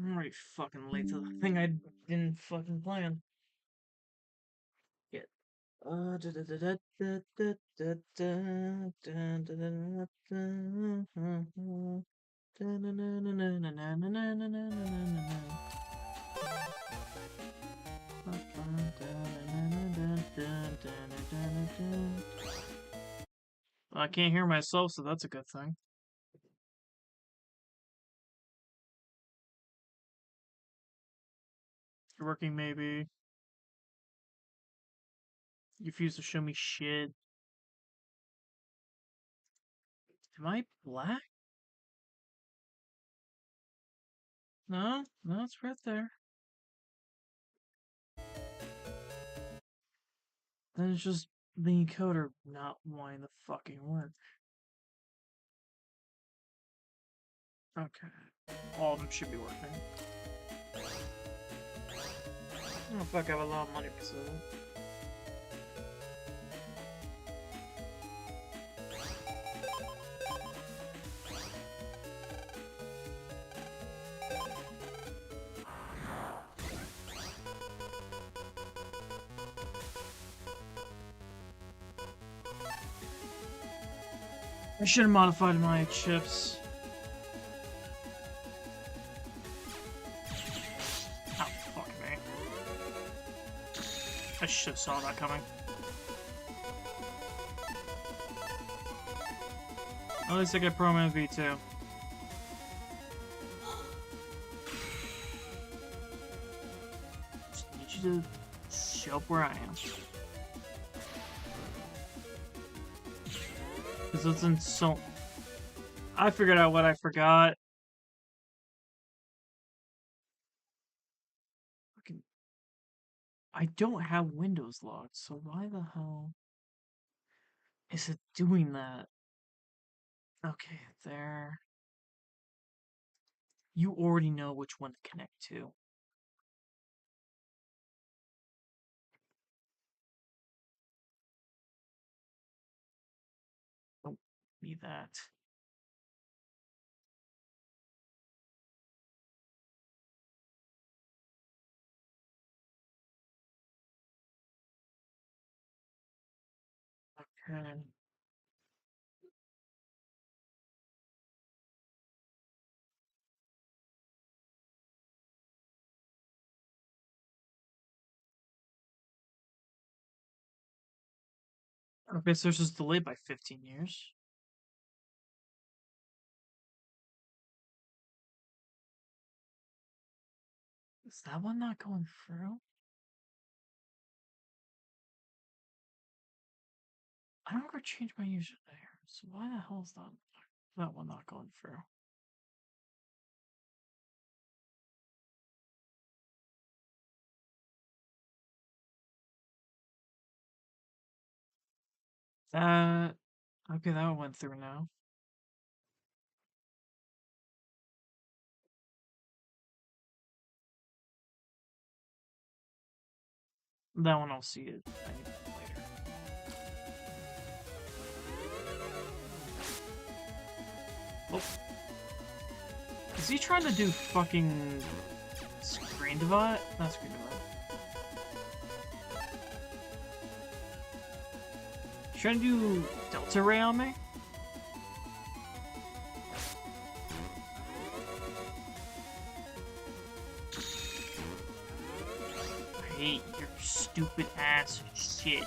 I'm already fucking late to the thing I didn't fucking plan. Get. I can't hear myself, so that's a good thing. You're working, maybe. You refuse to show me shit. Am I black? No, no, it's right there. Then it's just the encoder not wanting to fucking work. Okay. All of them should be working. Oh fuck, I have a lot of money because of that. I should have modified my chips. Oh, fuck me. I should have saw that coming. At least I get protoman V2. Just need you to show up where I am. Because it's insult. I figured out what I forgot. Fucking. I don't have Windows locked, so why the hell is it doing that? Okay, there. You already know which one to connect to. Don't be that. Okay. Okay, so it's just delayed by 15 years. Is that one not going through? I don't ever change my user there, so why the hell is that one not going through? That okay, that one went through now. That one I'll see it later. Oh. Is he trying to do fucking screen divide? Not screen divide. He's trying to do delta ray on me? I hate your stupid ass shit.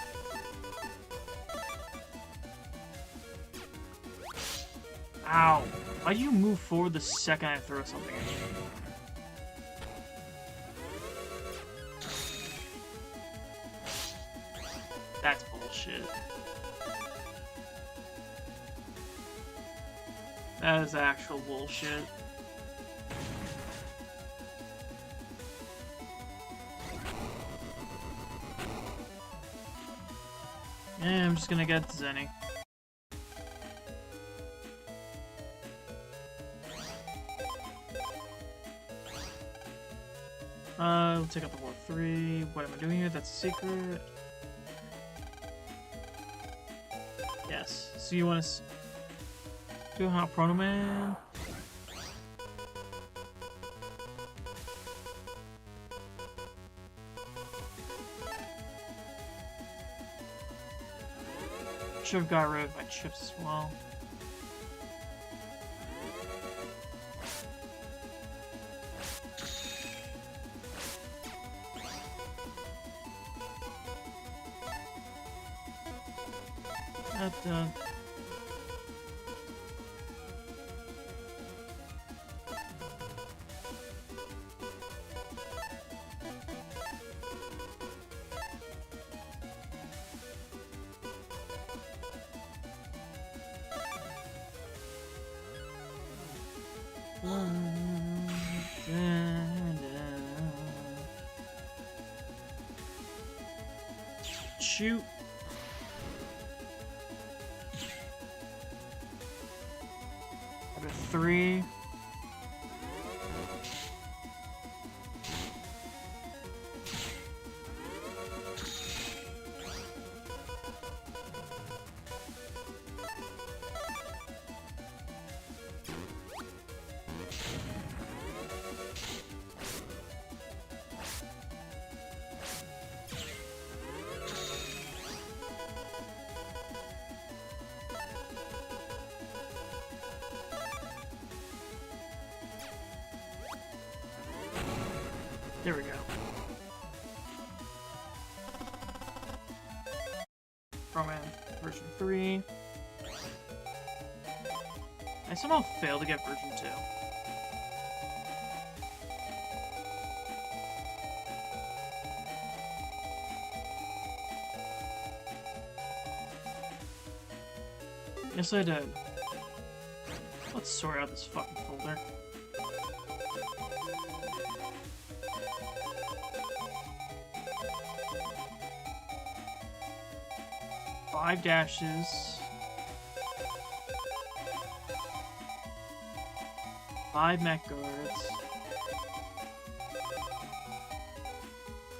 Ow. Why'd you move forward the second I throw something at you? That's bullshit. That is actual bullshit. Yeah, I'm just gonna get Zenny. We'll take out the World 3. What am I doing here? That's a secret. Yes. So you want to do a hot protoman? Should have got rid of my chips as well. That, shoot. Out of 3. There we go. Protoman version 3. I somehow failed to get version 2. Yes, I did. Let's sort out this fucking folder. Five dashes. 5 mech guards.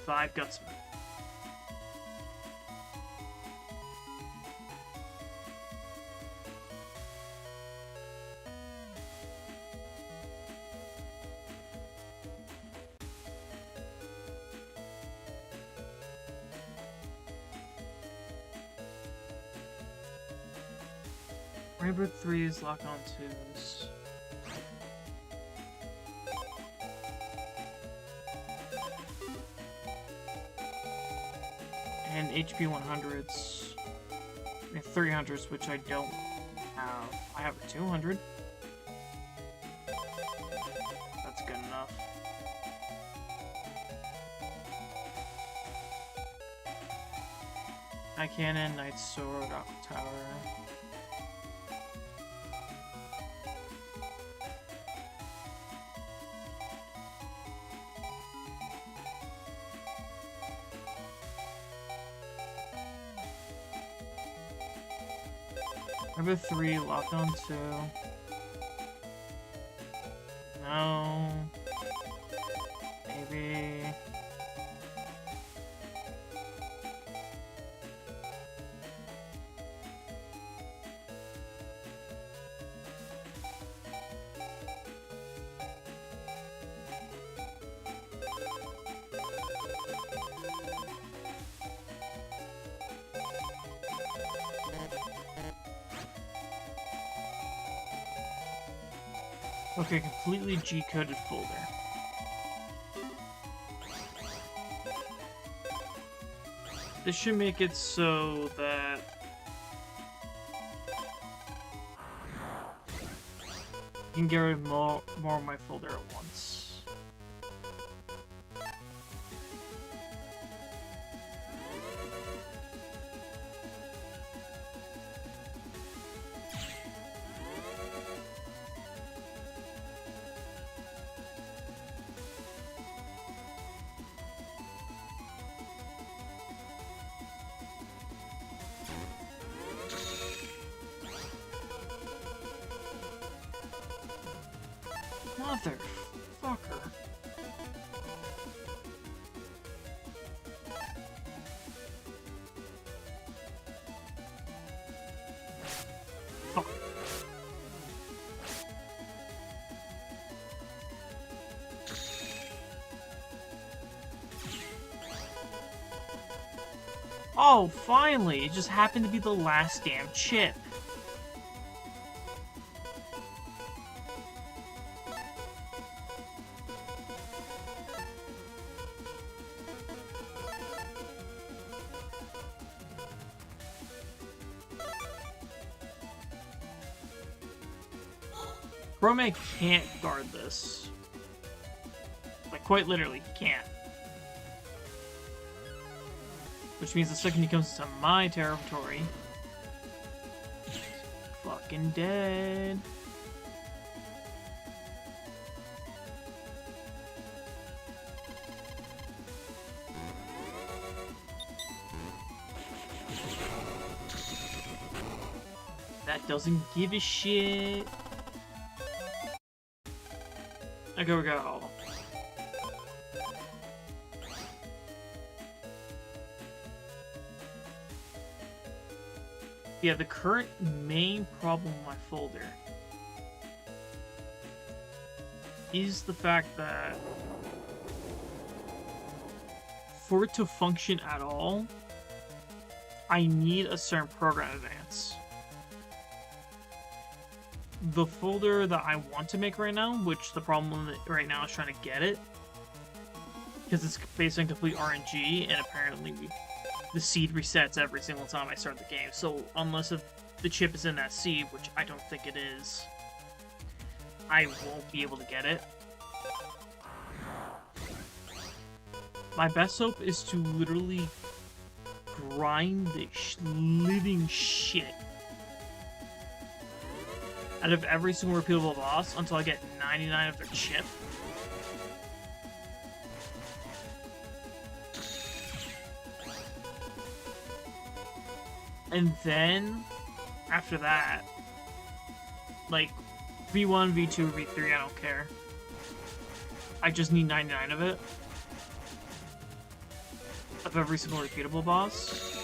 5 gutsmen. Rainbow 3s, lock on 2s. And HP 100s. And 300s, which I don't have. I have a 200. That's good enough. Night Cannon, Night Sword, Aqua Tower. Number 3, lock on 2. No. Maybe. Okay, completely G-coded folder. This should make it so that you can get rid of more of my folder at once. Motherfucker. Fuck. Oh, finally! It just happened to be the last damn chip. Protoman can't guard this. Like, quite literally, he can't. Which means the second he comes into my territory, he's fucking dead. That doesn't give a shit. Okay, we go. Yeah, the current main problem with my folder is the fact that for it to function at all, I need a certain program advance. The folder that I want to make right now, which the problem with it right now is trying to get it, because it's based on complete RNG, and apparently the seed resets every single time I start the game. So unless if the chip is in that seed, which I don't think it is, I won't be able to get it. My best hope is to literally grind the living shit out of every single repeatable boss until I get 99 of their chip. And then, after that, like, V1, V2, V3, I don't care. I just need 99 of it. Of every single repeatable boss.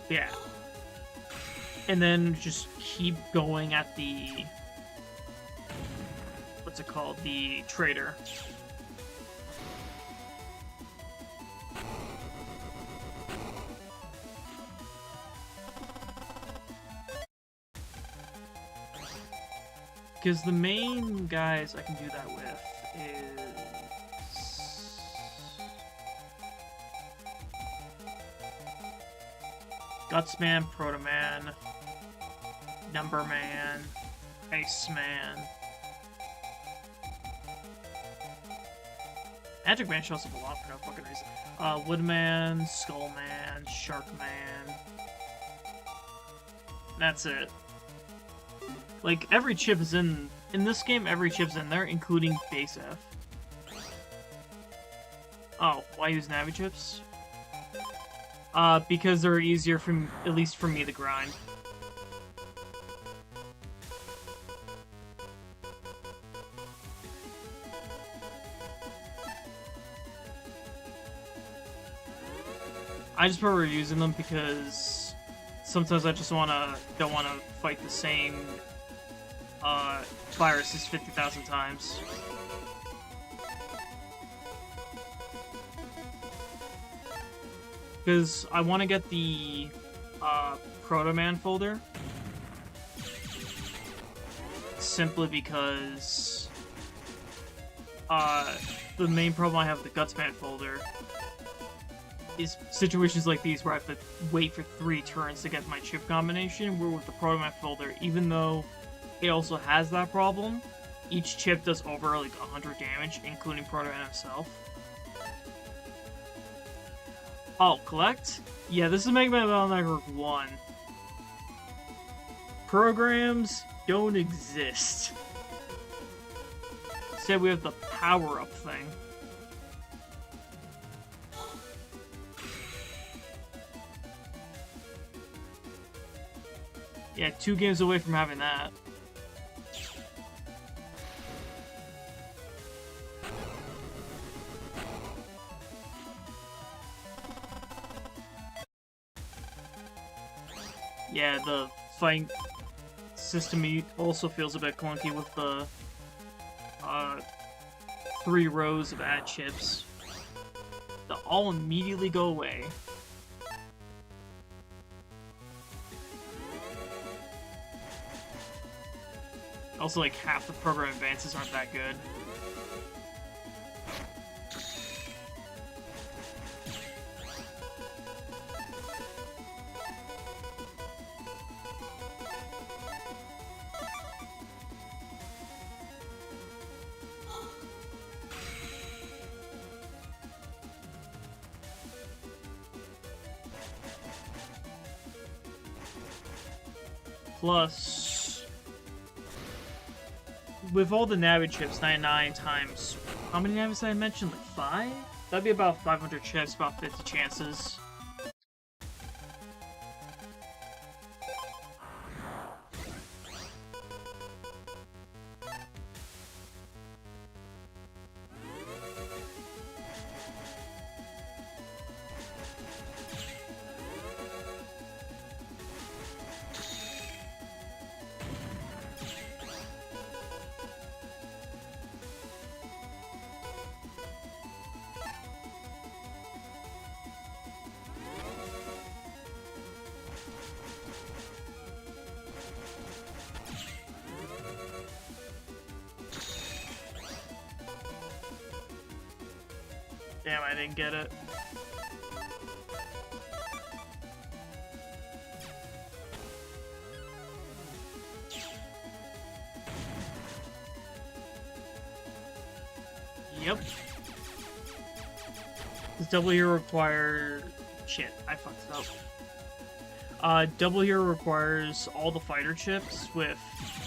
Yeah. And then just keep going at the... what's it called? The trader. Because the main guys I can do that with is... Gutsman, Protoman, Numberman, Iceman. Magic Man shows up a lot for no fucking reason. Woodman, Skullman, Sharkman. That's it. Like, every chip is in this game, every chip's in there, including base F. Oh, why use Navi chips? Because they're easier for, at least for me to grind. I just prefer using them because sometimes I just don't wanna fight the same viruses 50,000 times. Because I want to get the Protoman folder simply because the main problem I have with the Gutsman folder is situations like these where I have to wait for 3 turns to get my chip combination, where with the Protoman folder, even though it also has that problem, each chip does over like 100 damage, including Protoman himself. Oh, collect? Yeah, this is Mega Man Battle Network 1. Programs don't exist. Instead, we have the power-up thing. Yeah, 2 games away from having that. Yeah, the fighting system also feels a bit clunky with the 3 rows of ad chips. They'll all immediately go away. Also, like, half the program advances aren't that good. Plus, with all the Navi chips, 99 times... How many Navis did I mention? Like 5? That'd be about 500 chips, about 50 chances. Damn, I didn't get it. Yep. Does double hero require... Shit, I fucked it up. Double hero requires all the fighter chips with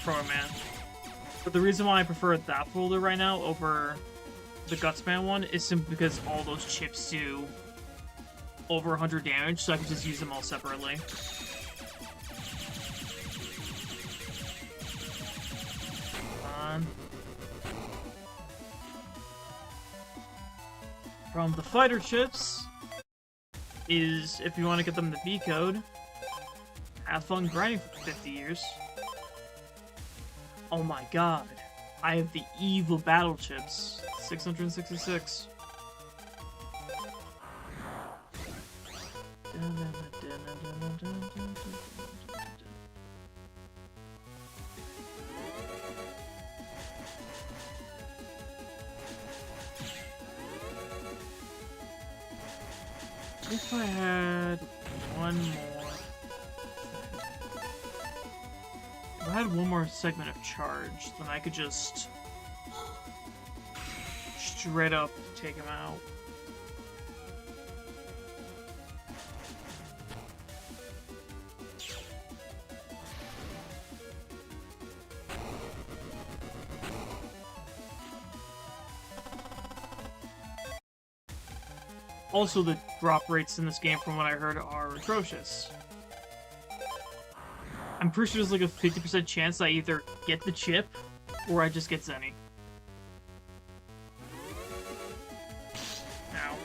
protoman. But the reason why I prefer that folder right now over the Gutsman one is simply because all those chips do over 100 damage, so I can just use them all separately. From the fighter chips is, if you want to get them the B code, have fun grinding for 50 years. Oh my god. I have the evil battle chips. 666. If I had one more... If I had one more segment of charge, then I could just straight up take him out. Also, the drop rates in this game, from what I heard, are atrocious. I'm pretty sure there's like a 50% chance I either get the chip, or I just get Zenny. Ow.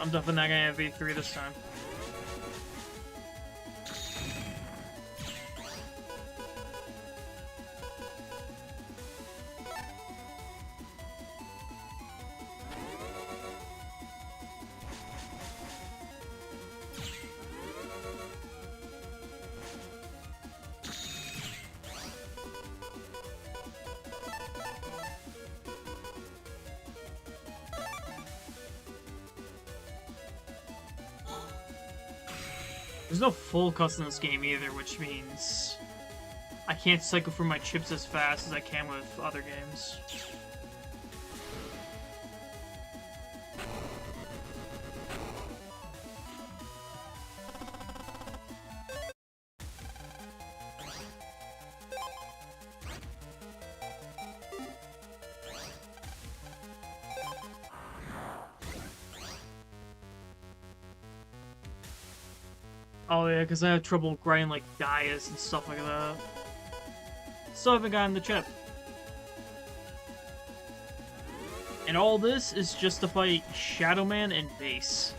I'm definitely not gonna have V3 this time. There's no full cuts in this game either, which means I can't cycle through my chips as fast as I can with other games. Oh yeah, because I have trouble grinding like Dias and stuff like that. Still haven't gotten the chip. And all this is just to fight Shadow Man and Base.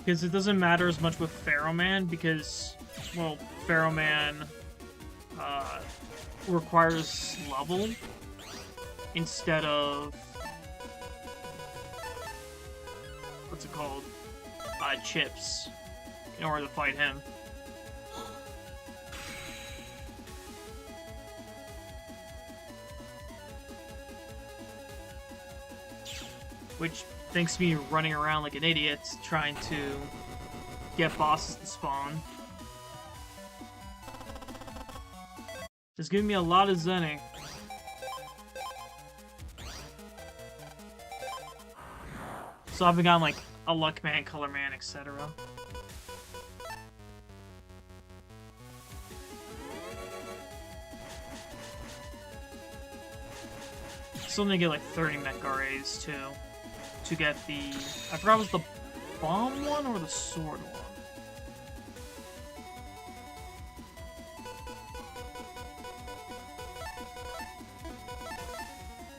Because it doesn't matter as much with Pharaoh Man, because, well, Pharaoh Man requires level instead of, what's it called, chips in order to fight him. Which thinks me running around like an idiot trying to get bosses to spawn. Just giving me a lot of zenning. So I've gotten like a Luck Man, Color Man, etc. Still need to get like 30 Metgares too. To get the... I forgot it was the bomb one or the sword one.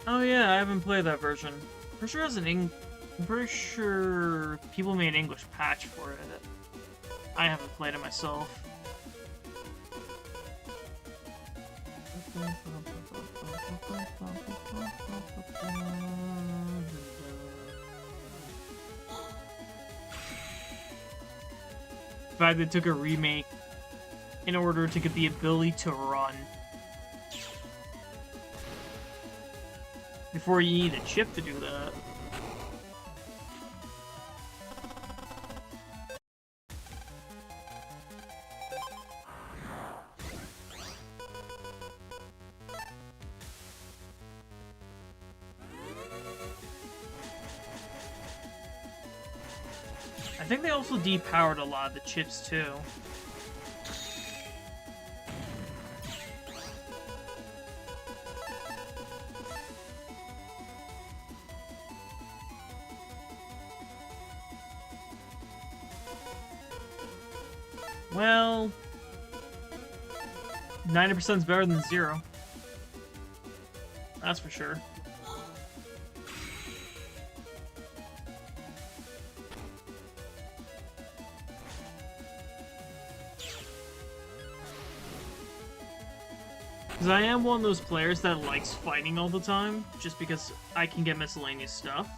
Oh yeah, I haven't played that version. Pretty sure it has an I'm pretty sure people made an English patch for it. I haven't played it myself. In fact, they took a remake in order to get the ability to run. Before you need a chip to do that. I think they also depowered a lot of the chips too. Well, 90% is better than 0. That's for sure. Because I am one of those players that likes fighting all the time, just because I can get miscellaneous stuff.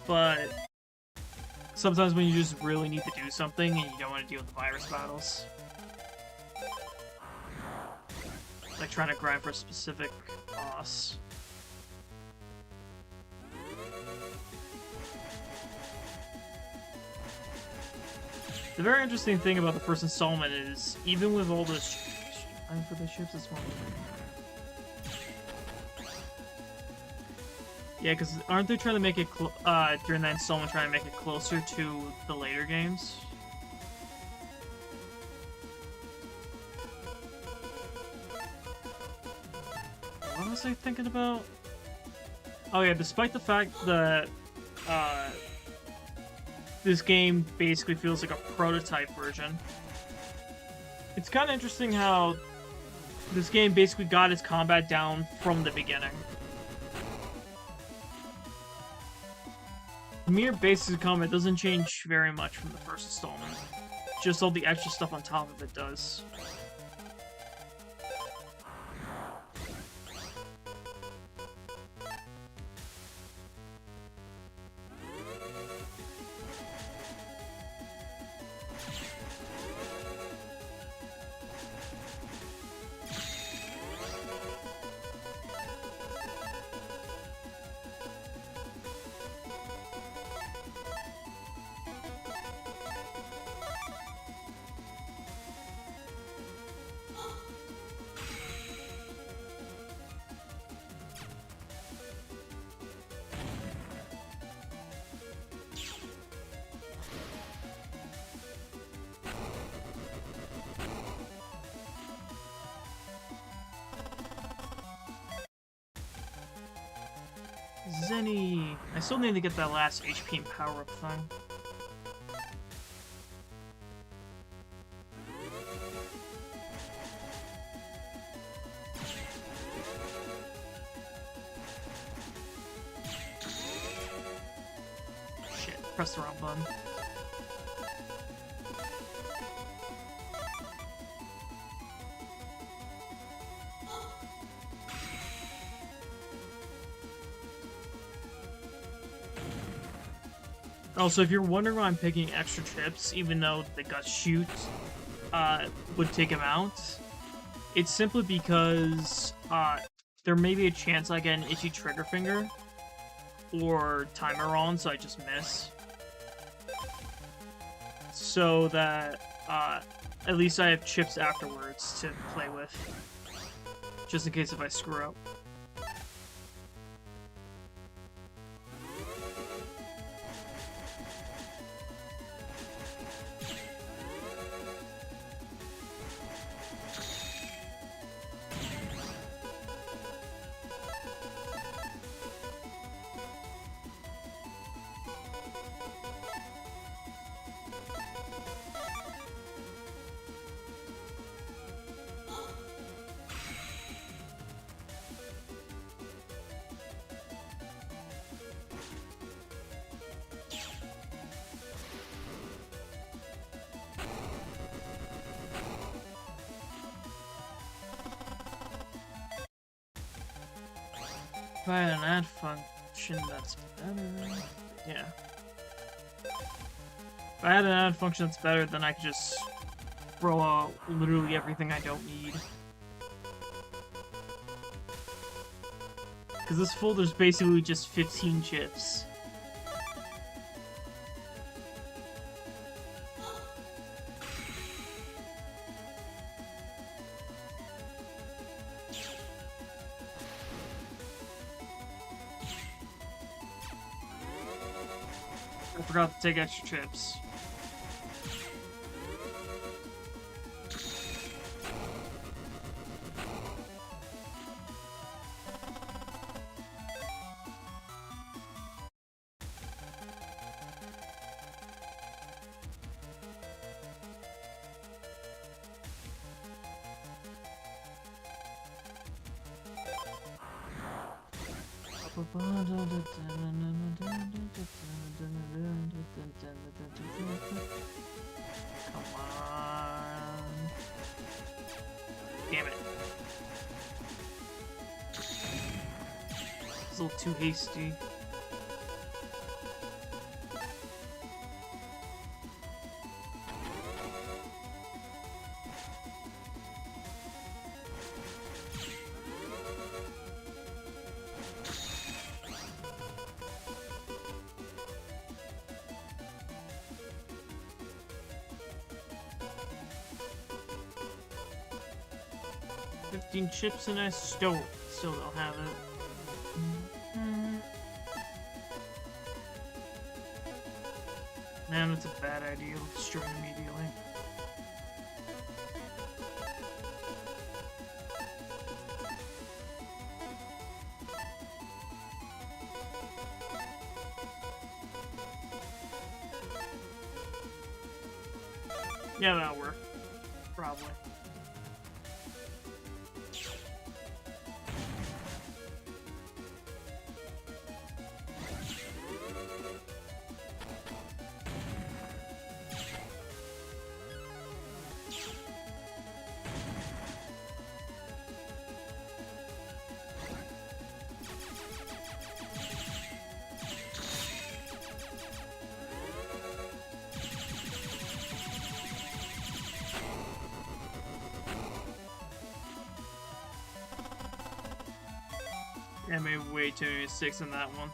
But sometimes when you just really need to do something and you don't want to deal with the virus battles. Like trying to grind for a specific boss. The very interesting thing about the first installment is, even with all this for the ships, it's one. Yeah, because aren't they trying to make it during that installment, trying to make it closer to the later games? What was I thinking about? Oh yeah, despite the fact that this game basically feels like a prototype version, it's kind of interesting how this game basically got its combat down from the beginning. The mere basics of combat doesn't change very much from the first installment. Just all the extra stuff on top of it does. Zenny! I still need to get that last HP and power-up thing. press the wrong button. Also, if you're wondering why I'm picking extra chips, even though the gut shoot would take them out, it's simply because there may be a chance I get an itchy trigger finger or timer on, so I just miss. So that at least I have chips afterwards to play with, just in case if I screw up. If I had an add function that's better... Yeah. If I had an add function that's better, then I could just throw out literally everything I don't need. Because this folder's basically just 15 chips. I forgot to take extra chips. Come on. Damn it. It's a little too hasty. Chips and I still don't have it. Man, that's a bad idea. It'll destroy it immediately. Yeah, that'll work. Probably. I made way too many mistakes in that one.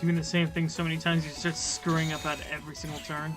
Doing the same thing so many times, you start screwing up at every single turn.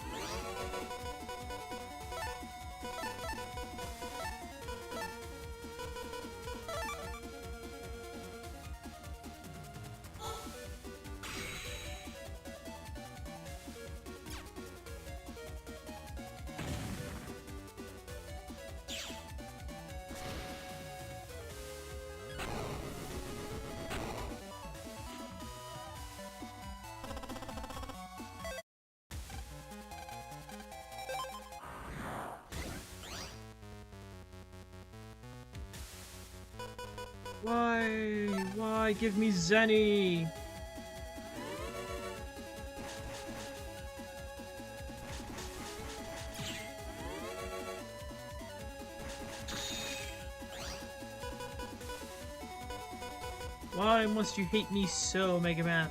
Why? Why? Give me Zenny! Why must you hate me so, Mega Man?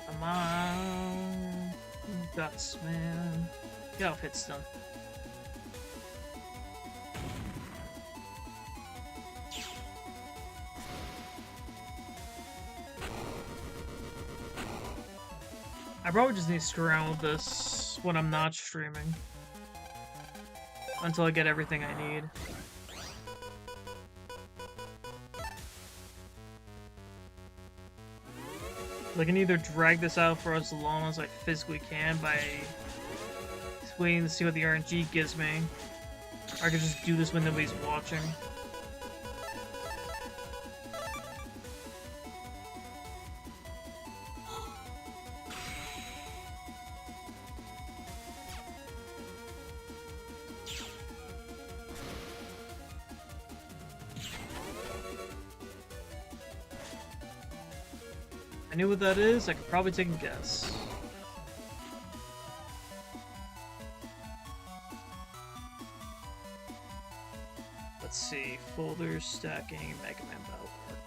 Come on, guts, man. Get off hit stun. I probably just need to screw around with this when I'm not streaming. Until I get everything I need. I can either drag this out for as long as I physically can by waiting to see what the RNG gives me, or I can just do this when nobody's watching. I knew what that is, I could probably take a guess. Let's see, folders, stacking, Mega Man Battle Card.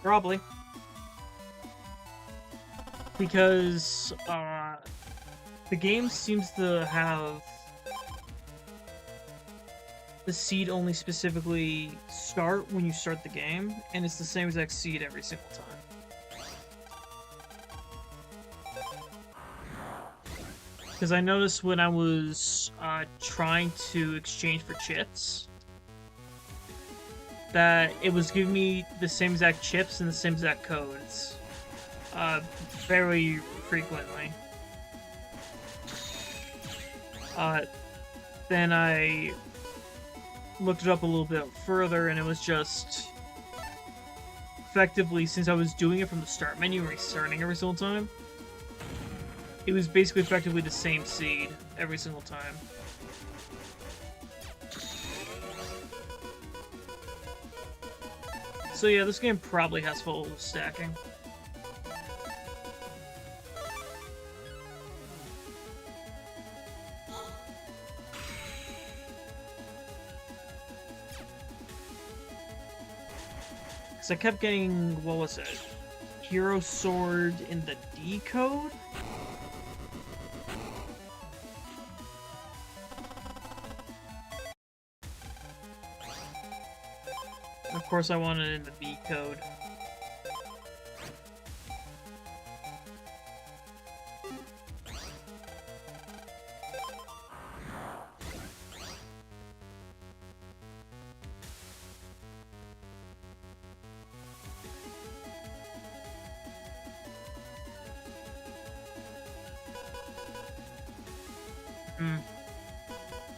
Probably. Because, the game seems to have the seed only specifically start when you start the game, and it's the same exact seed every single time. Because I noticed when I was trying to exchange for chips, that it was giving me the same exact chips and the same exact codes. Very frequently. Then I looked it up a little bit further, and it was just effectively, since I was doing it from the start menu and restarting every single time, it was basically effectively the same seed every single time. So yeah, this game probably has full stacking. Because I kept getting, what was it? Hero Sword in the D code? Of course I wanted it in the B code.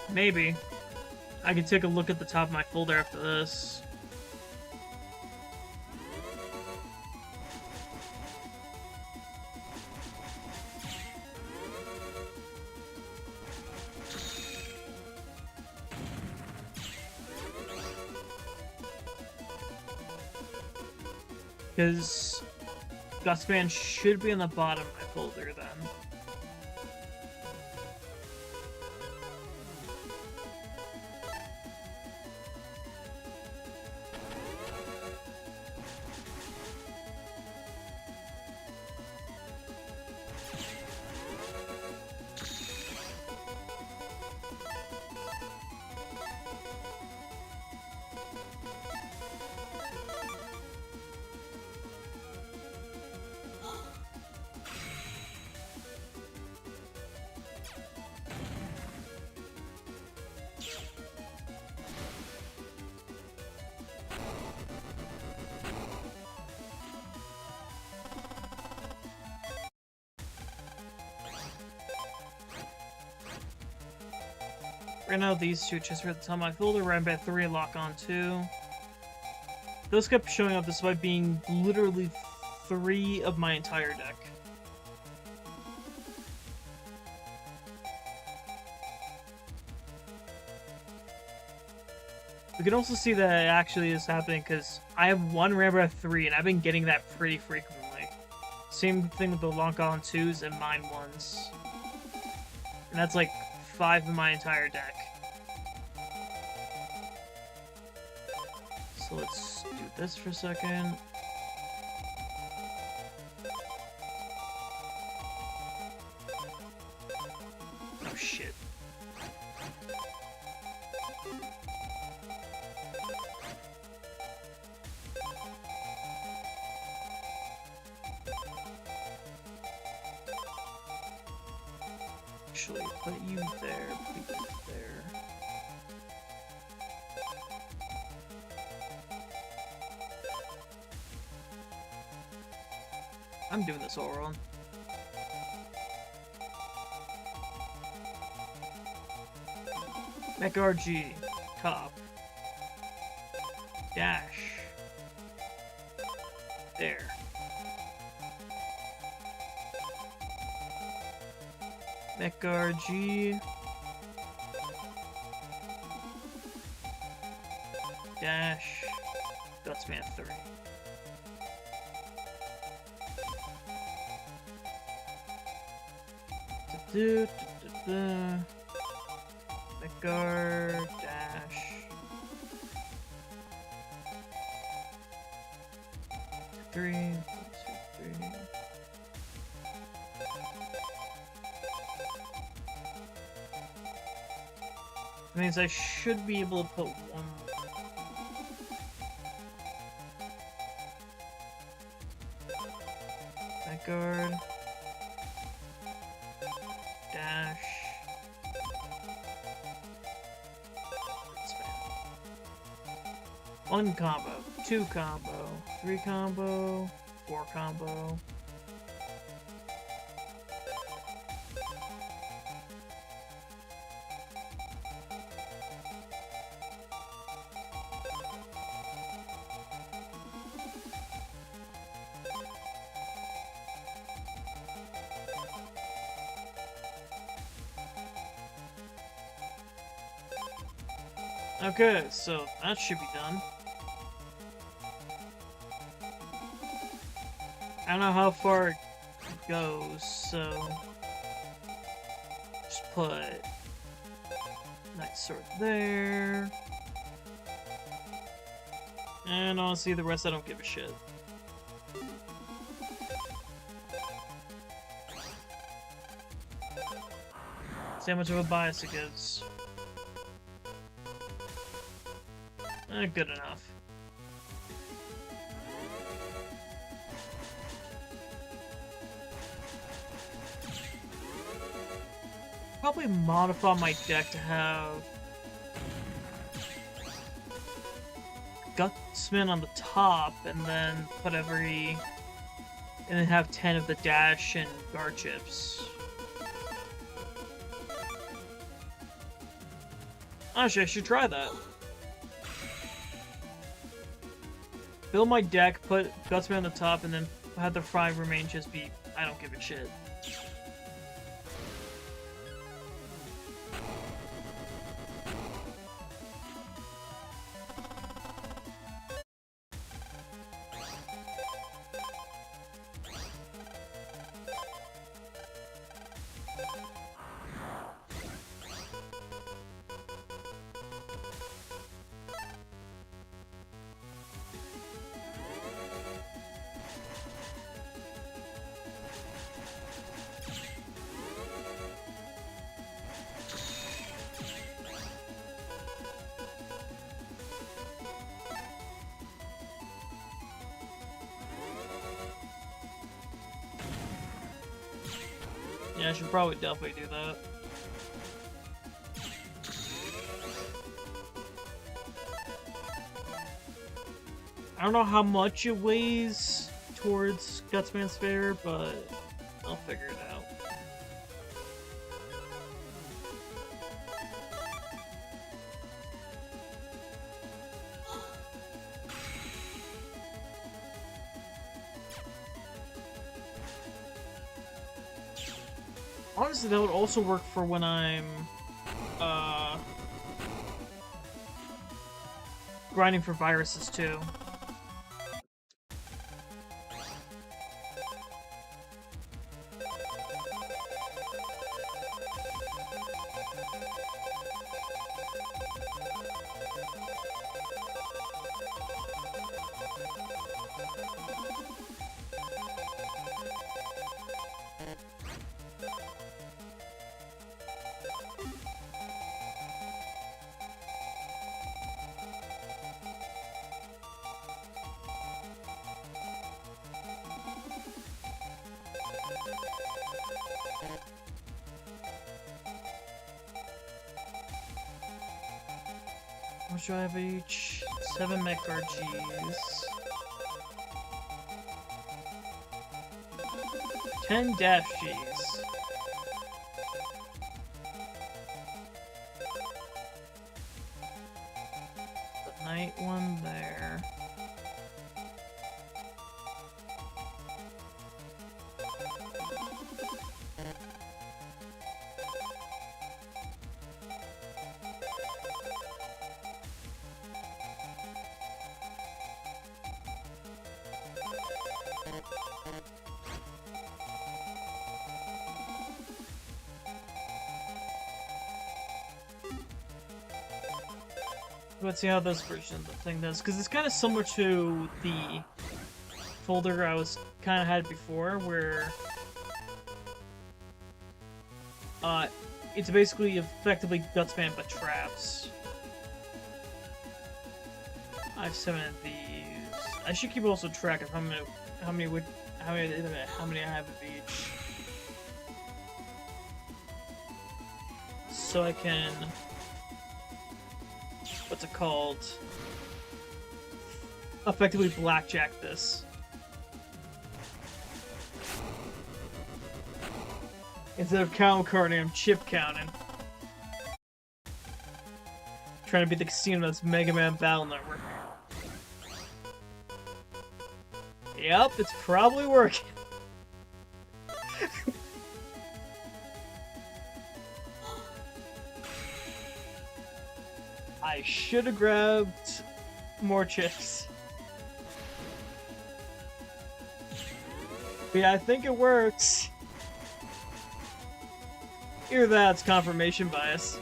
Maybe. I could take a look at the top of my folder after this. Because Gustman should be on the bottom of my folder then. Right now, these two chests are at the top of my folder. Rambat 3, Lock On 2. Those kept showing up despite being literally 3 of my entire deck. We can also see that it actually is happening because I have one Rambat 3 and I've been getting that pretty frequently. Same thing with the Lock On 2s and mine 1s. And that's like 5 in my entire deck. So let's do this for a second. Oh shit. Actually, put you there, put you there. I'm doing this all wrong. Mech RG, top. Dash. There. Mech RG. Dash. Gutsman 3. Mechguard, dash. 3, 1, 2, 3. That means I should be able to put one more. Mechguard. Dash. One combo, 2 combo, 3 combo, 4 combo. Okay, so that should be done. I don't know how far it goes, so just put nice sword there. And honestly, the rest I don't give a shit. See how much of a bias it gives. Good enough. Probably modify my deck to have Gutsman on the top, and then put and then have 10 of the dash and guard chips. Actually, I should try that. Build my deck, put Gutsman on the top, and then have the 5 remain just be, I don't give a shit. Yeah, I should probably definitely do that. I don't know how much it weighs towards Gutsman Sphere, but I'll figure it out. Honestly, that would also work for when I'm grinding for viruses too. How much do I have each? 7 mech RGs. 10 dash Gs. The night one there. Let's see how this version of the thing does, because it's kind of similar to the folder I was kind of had before, where it's basically effectively Gutsman but traps. I have 7 of these. I should keep also track of how many I have of each, so I can. What's it called? Effectively blackjack this. Instead of count counting, I'm chip counting. Trying to beat the casino that's Mega Man Battle Network. Yep, it's probably working. I should have grabbed more chips. But yeah, I think it works. Either that's confirmation bias.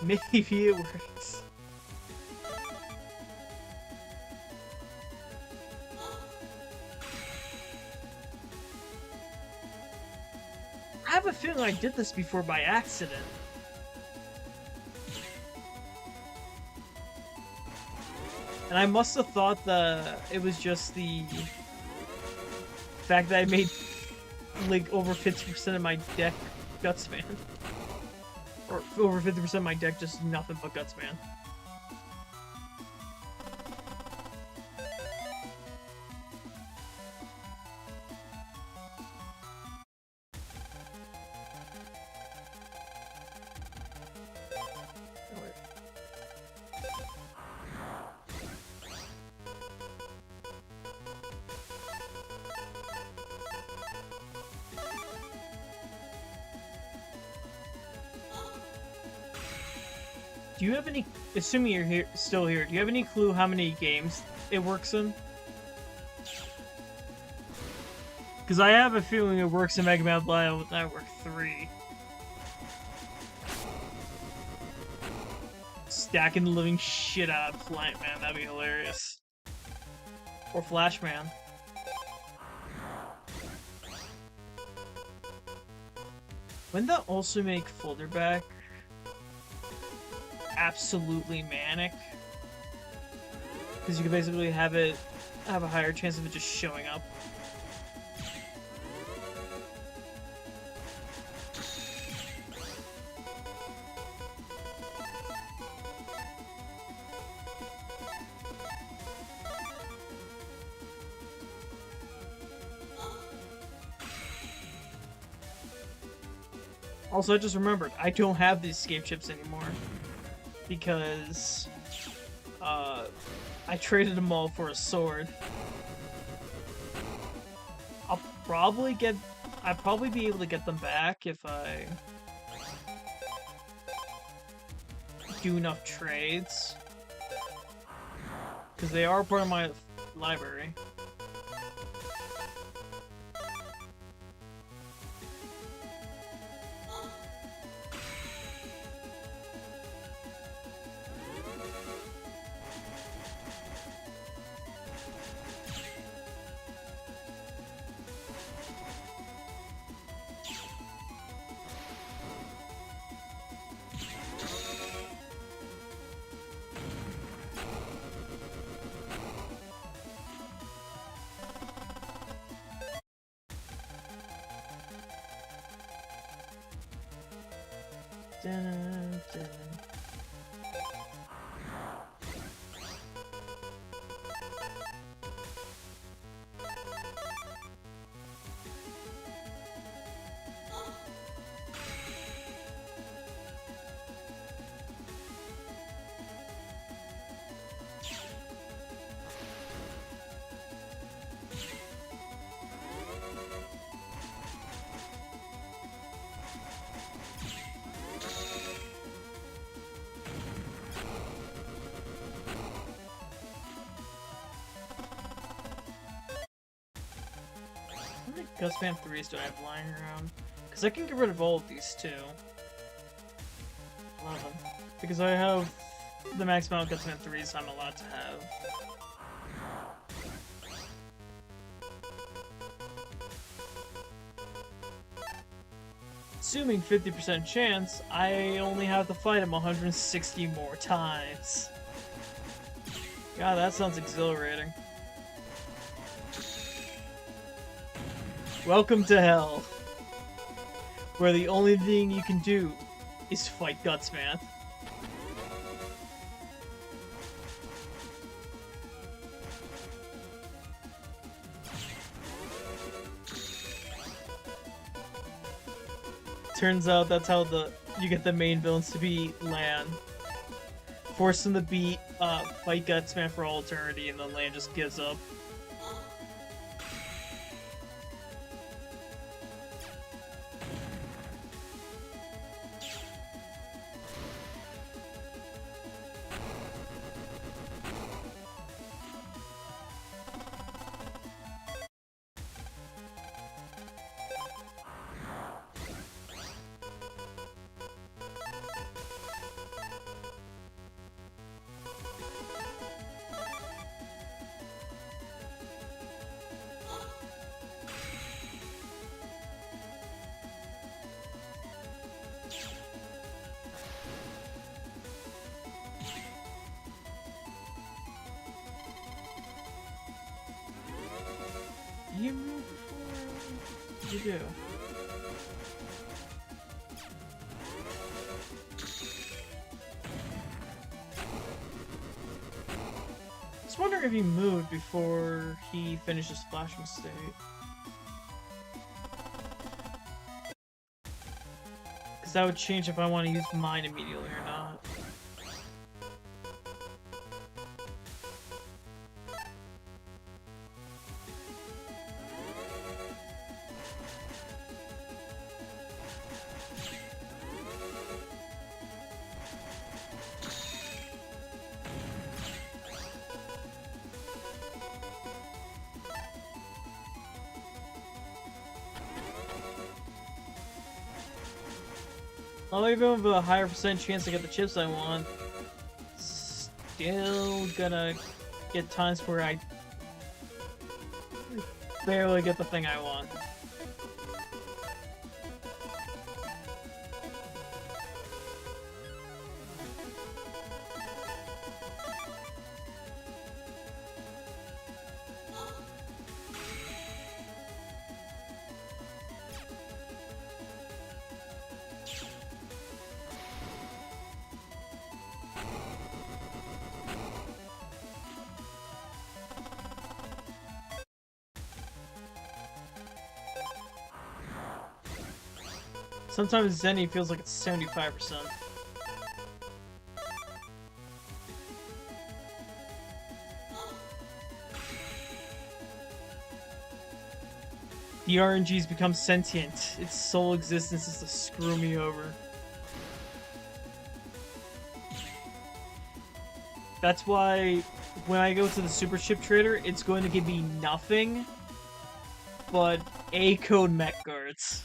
Maybe it works. I have a feeling I did this before by accident. And I must have thought it was just the fact that I made like over 50% of my deck Gutsman. Or over 50% of my deck just nothing but Gutsman. Do you have any, assuming you're here, still here, do you have any clue how many games it works in? Because I have a feeling it works in Mega Man Battle Network 3. Stacking the living shit out of Plant Man, that'd be hilarious. Or Flash Man. Wouldn't that also make Folder Back absolutely manic? Because you could basically have a higher chance of it just showing up. Also, I just remembered, I don't have these escape chips anymore. Because, I traded them all for a sword. I'd probably be able to get them back if I do enough trades. Because they are part of my library. Dun, dun. How many Gusman 3s do I have lying around? Because I can get rid of all of these too. 11. Because I have the max amount of Gusman 3s I'm allowed to have. Assuming 50% chance, I only have to fight him 160 more times. God, that sounds exhilarating. Welcome to hell, where the only thing you can do is fight Gutsman. Turns out that's how you get the main villains to beat Lan. Force them to beat fight Gutsman for all eternity, and then Lan just gives up. You move before you do. I was wondering if he moved before he finishes Splashing State. Because that would change if I want to use mine immediately or not. I'll even have a higher percent chance to get the chips I want. Still gonna get times where I barely get the thing I want. Sometimes Zenny feels like it's 75%. The RNG's become sentient. Its sole existence is to screw me over. That's why when I go to the Super Chip Trader, it's going to give me nothing but A-code mech guards.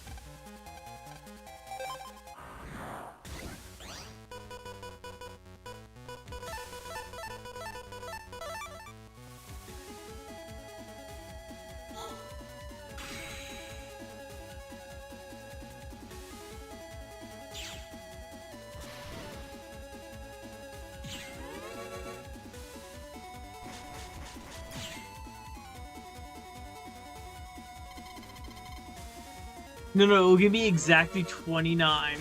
No, it'll give me exactly 29.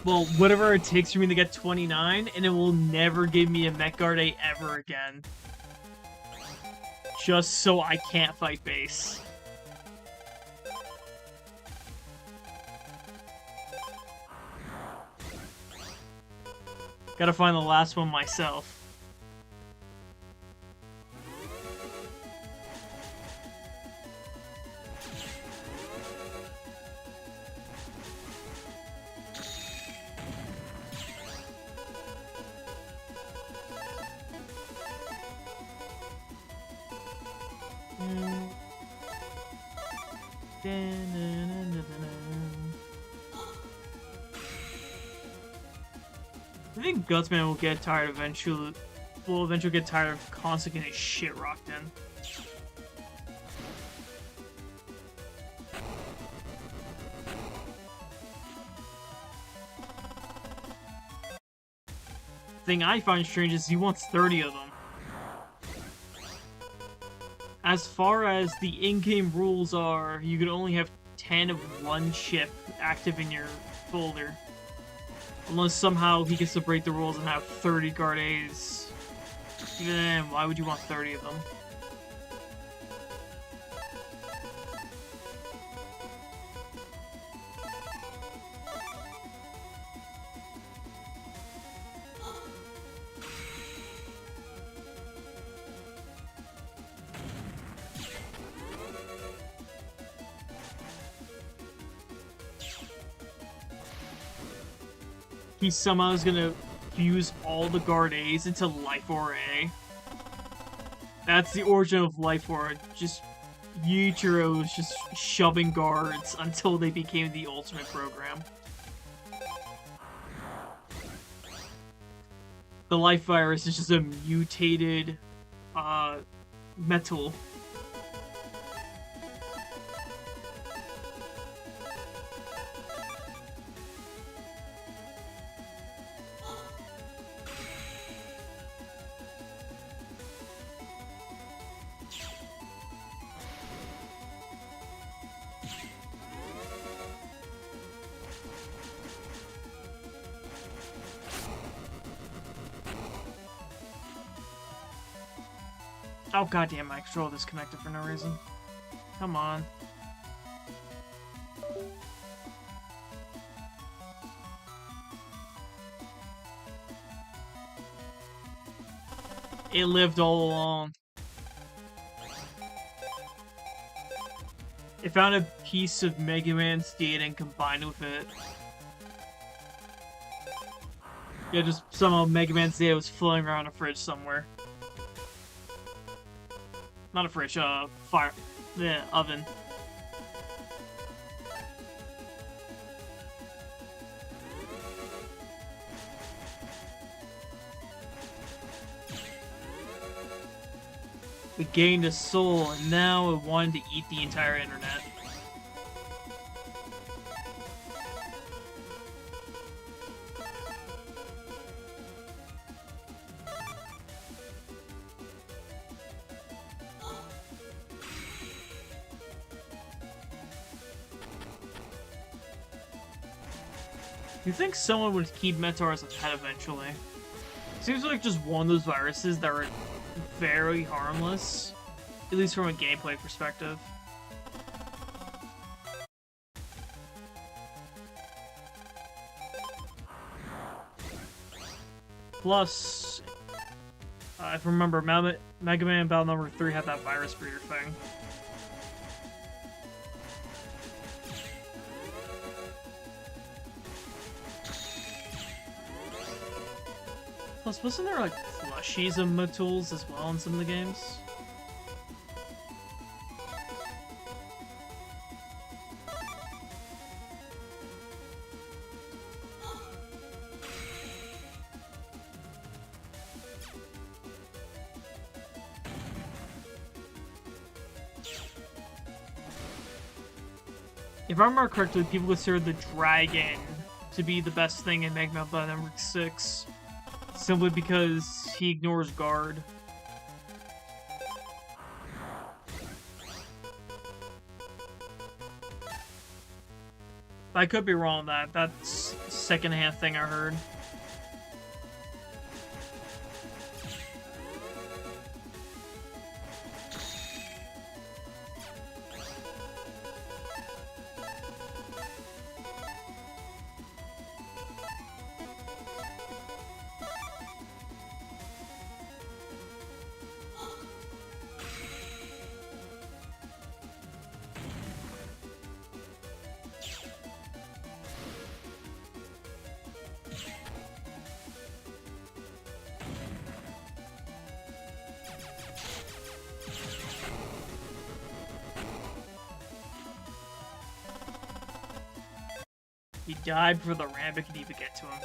Well, whatever it takes for me to get 29, and it will never give me a Mech Guard A ever again. Just so I can't fight base. Gotta find the last one myself. I think Gutsman will get tired eventually. Will eventually get tired of constantly getting his shit rocked in. The thing I find strange is he wants 30 of them. As far as the in-game rules are, you can only have 10 of one chip active in your folder. Unless somehow he gets to break the rules and have 30 Guard A's. Even then, why would you want 30 of them? He somehow is gonna fuse all the Guard A's into Life Aura A. That's the origin of Life Aura. Just Yuichiro's just shoving guards until they became the ultimate program. The Life Virus is just a mutated metal. Oh goddamn, my controller disconnected for no reason. Come on. It lived all along. It found a piece of Mega Man's data and combined with it. Yeah, just somehow Mega Man's data was floating around a fridge somewhere. Not a fridge, fire. Yeah, oven. It gained a soul, and now it wanted to eat the entire internet. You think someone would keep Mentor as a pet eventually? Seems like just one of those viruses that are very harmless, at least from a gameplay perspective. Plus, if I remember, Mega Man Battle number 3 had that virus breeder thing. Plus, wasn't there like plushies of Matools as well in some of the games? If I remember correctly, people consider the dragon to be the best thing in Mega Man Battle number 6, simply because he ignores guard. I could be wrong on that. That's a secondhand thing I heard. He died before the rabbit could even get to him.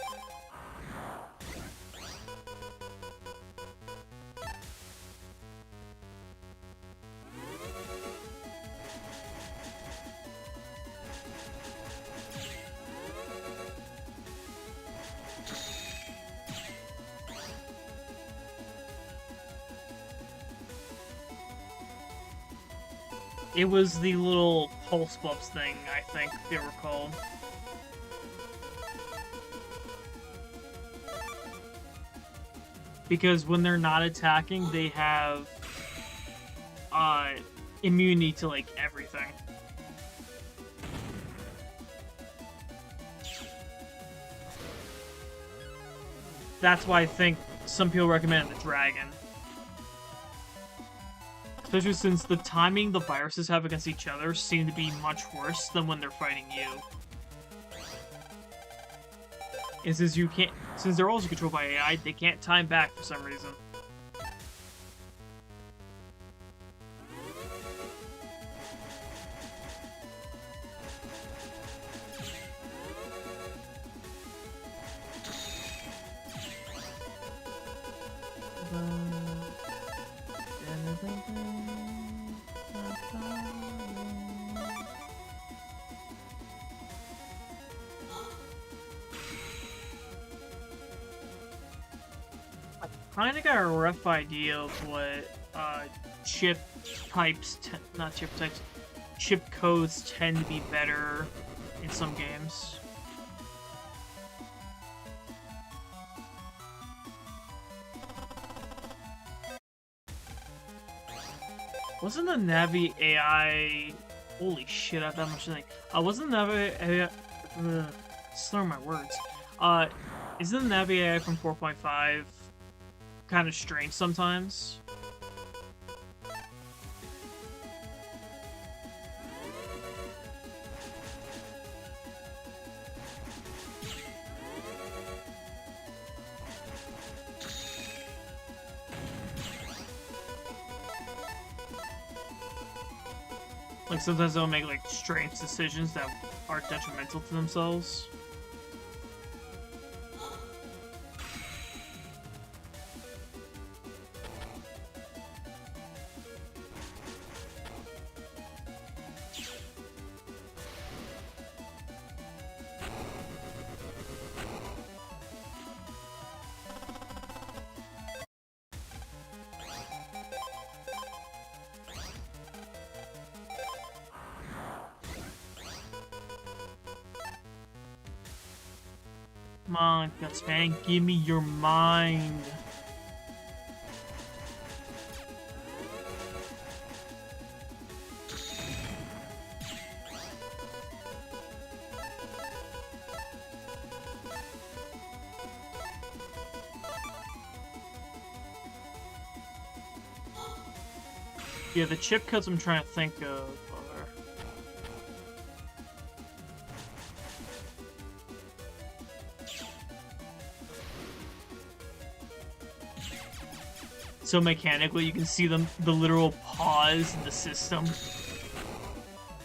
It was the little pulse bumps thing, I think they were called. Because when they're not attacking, they have immunity to like everything. That's why I think some people recommend the dragon. Especially since the timing the viruses have against each other seem to be much worse than when they're fighting you. And since they're also controlled by AI, they can't time back for some reason. Kinda got a rough idea of what chip codes tend to be better in some games. Wasn't the Navi AI... Holy shit, I have that much to think. Wasn't the Navi AI... slur my words. Isn't the Navi AI from 4.5 kind of strange sometimes? Like, sometimes they'll make, like, strange decisions that are detrimental to themselves. Come on, Gutsman, give me your mind. Yeah, the chip codes I'm trying to think of are... So mechanically, you can see them, the literal pause in the system.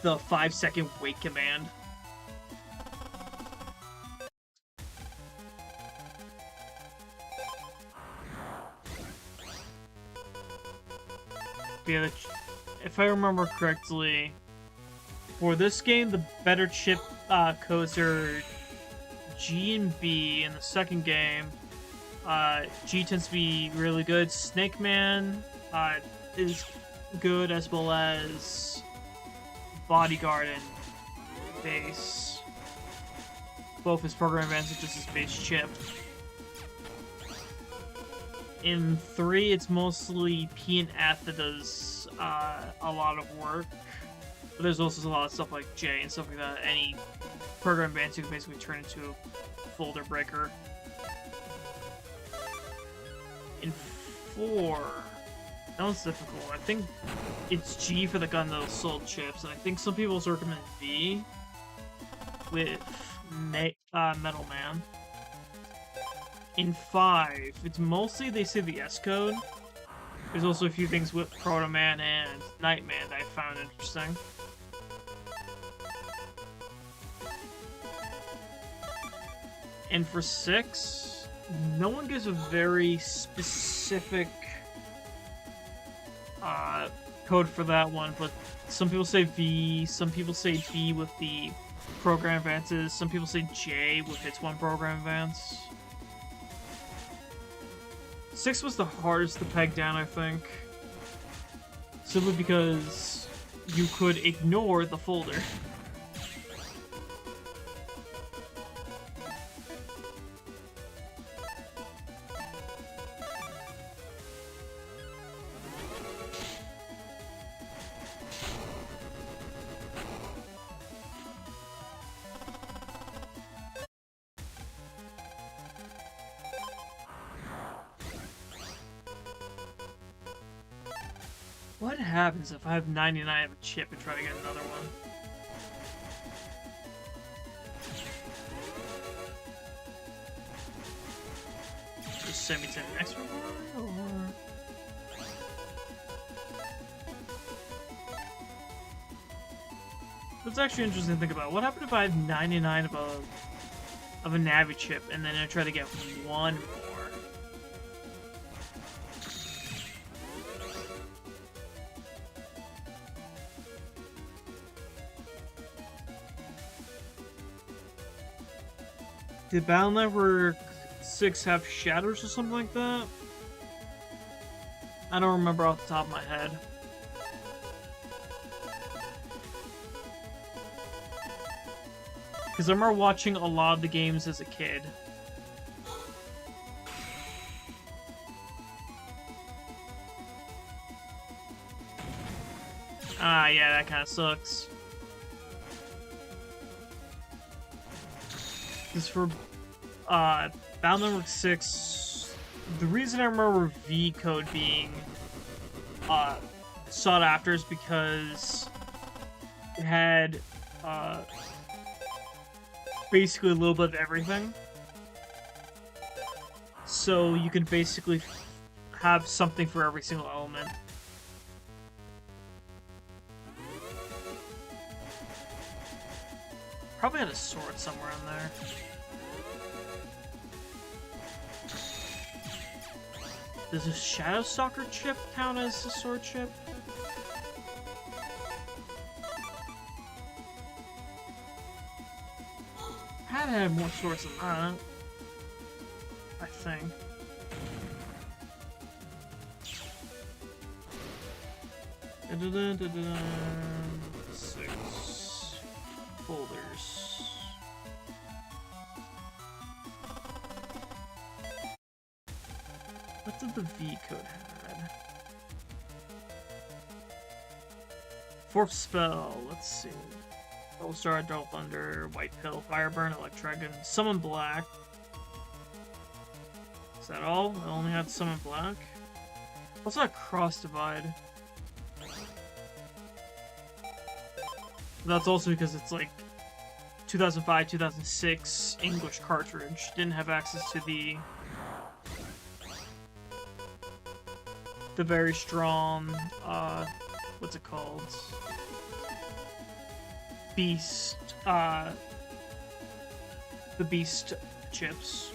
The 5-second wait command. Yeah, if I remember correctly, for this game, the better chip codes are G and B. In the second game, G tends to be really good. Snake Man is good, as well as Bodyguard and Base. Both his program advances, just his base chip. In 3, it's mostly P and F that does a lot of work. But there's also a lot of stuff like J and stuff like that. Any program advance you can basically turn into a folder breaker. In 4, that one's difficult. I think it's G for the gun that'll sold chips, and I think some people recommend B with Metal Man. In 5, it's mostly, they say, the S code. There's also a few things with Protoman and Nightman that I found interesting. And for 6, no one gives a very specific code for that one, but some people say V, some people say B with the program advances, some people say J with its one program advance. 6 was the hardest to peg down, I think. Simply because you could ignore the folder. What happens if I have 99 of a chip and try to get another one? Just send me to the next one, or... That's actually interesting to think about. What happened if I have 99 of a Navi chip and then I try to get one more? Did Battle Network 6 have shadows or something like that? I don't remember off the top of my head. Because I remember watching a lot of the games as a kid. Ah, yeah, that kind of sucks. Because for Battle Network 6, the reason I remember V code being sought after is because it had basically a little bit of everything. So you can basically have something for every single element. Probably had a sword somewhere in there. Does a Shadow Stalker chip count as a sword chip? Had to have more swords than that, I think. Six folders. What did the V code have? Fourth spell, let's see. Double Star, Double Thunder, White Pill, Fire Burn, Electrodragon, Summon Black. Is that all? I only had Summon Black. Also had Cross Divide. That's also because it's like 2005, 2006 English cartridge. Didn't have access to the very strong, what's it called? Beast, the Beast chips.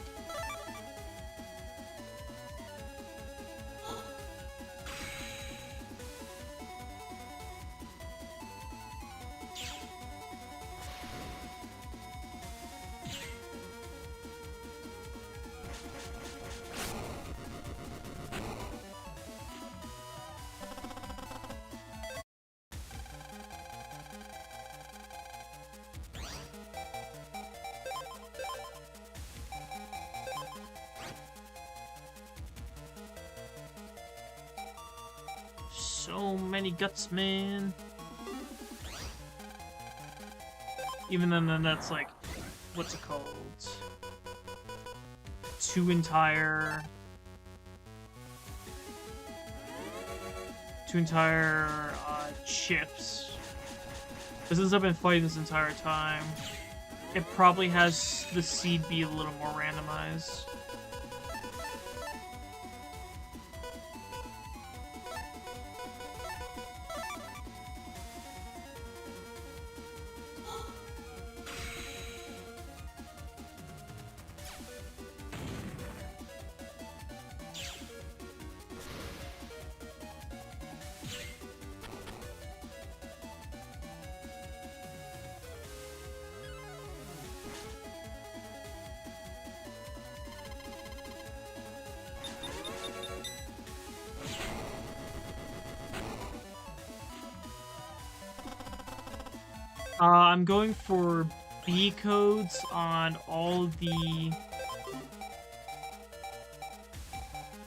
So many guts, man. Even then that's like, what's it called? Two entire chips. But since I've been fighting this entire time, it probably has the seed be a little more randomized. I'm going for B codes on all the...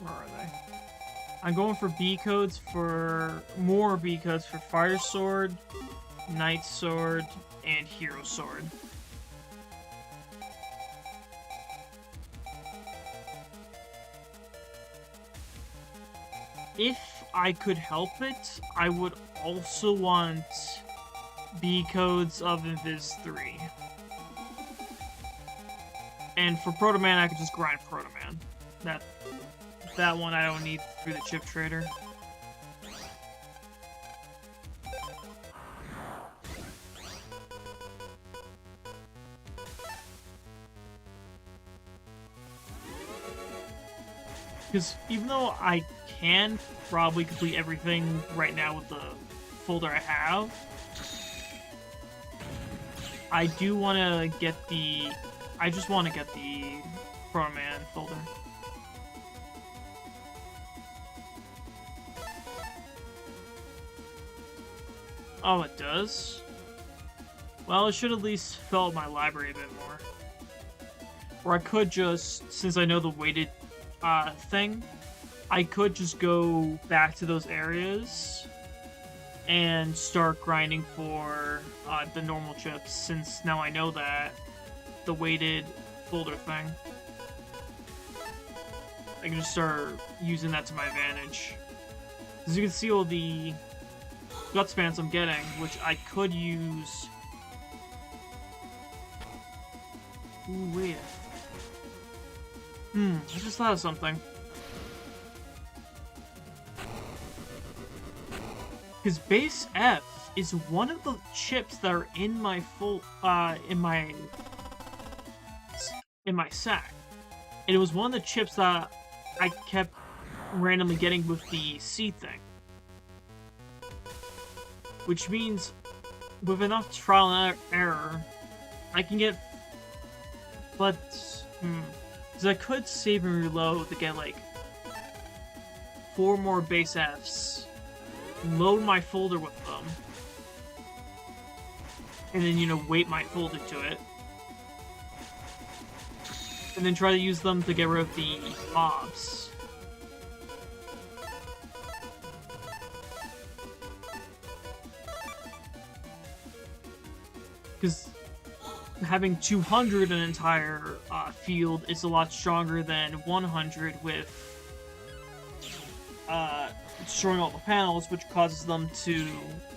Where are they? I'm going for B codes for... more B codes for Fire Sword, Knight Sword, and Hero Sword. If I could help it, I would also want B codes of Invis 3. And for Protoman, I could just grind Protoman. That one I don't need through the chip trader. Because even though I can probably complete everything right now with the folder I have, I do want to get the... I just want to get the Protoman folder. Oh, it does? Well, it should at least fill out my library a bit more. Or I could just, since I know the weighted thing, I could just go back to those areas and start grinding for the normal chips, since now I know that the weighted folder thing. I can just start using that to my advantage. As you can see all the gut spans I'm getting, which I could use... Ooh, wait. I just thought of something. Because base F is one of the chips that are in my in my sack. And it was one of the chips that I kept randomly getting with the C thing. Which means, with enough trial and error, I can get... But... Because I could save and reload to get, like, 4 more base Fs, load my folder with them, and then, you know, weight my folder to it, and then try to use them to get rid of the mobs. Because having 200 an entire field is a lot stronger than 100 with destroying all the panels, which causes them to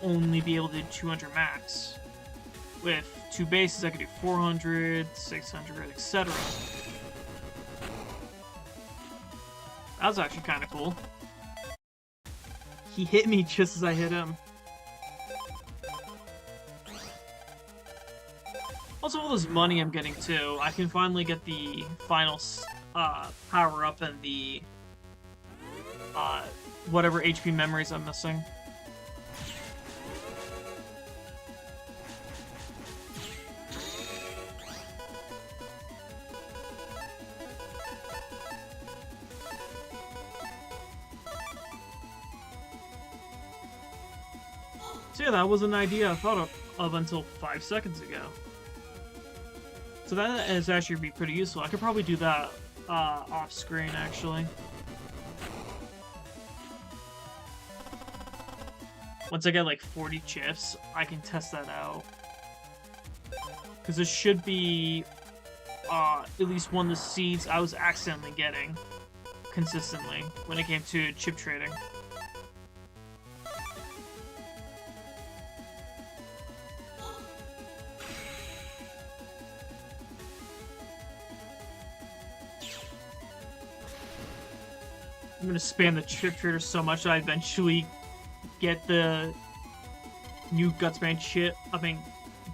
only be able to do 200 max. with 2 bases, I could do 400, 600, etc. That was actually kind of cool. He hit me just as I hit him. Also, all this money I'm getting too, I can finally get the final power up and the whatever HP memories I'm missing. So yeah, that was an idea I thought of until 5 seconds ago. So that is actually be pretty useful. I could probably do that off screen actually. Once I get like 40 chips, I can test that out. Because there should be at least one of the seeds I was accidentally getting consistently when it came to chip trading. I'm gonna spam the chip trader so much that I eventually get the new Gutsman chip. I mean,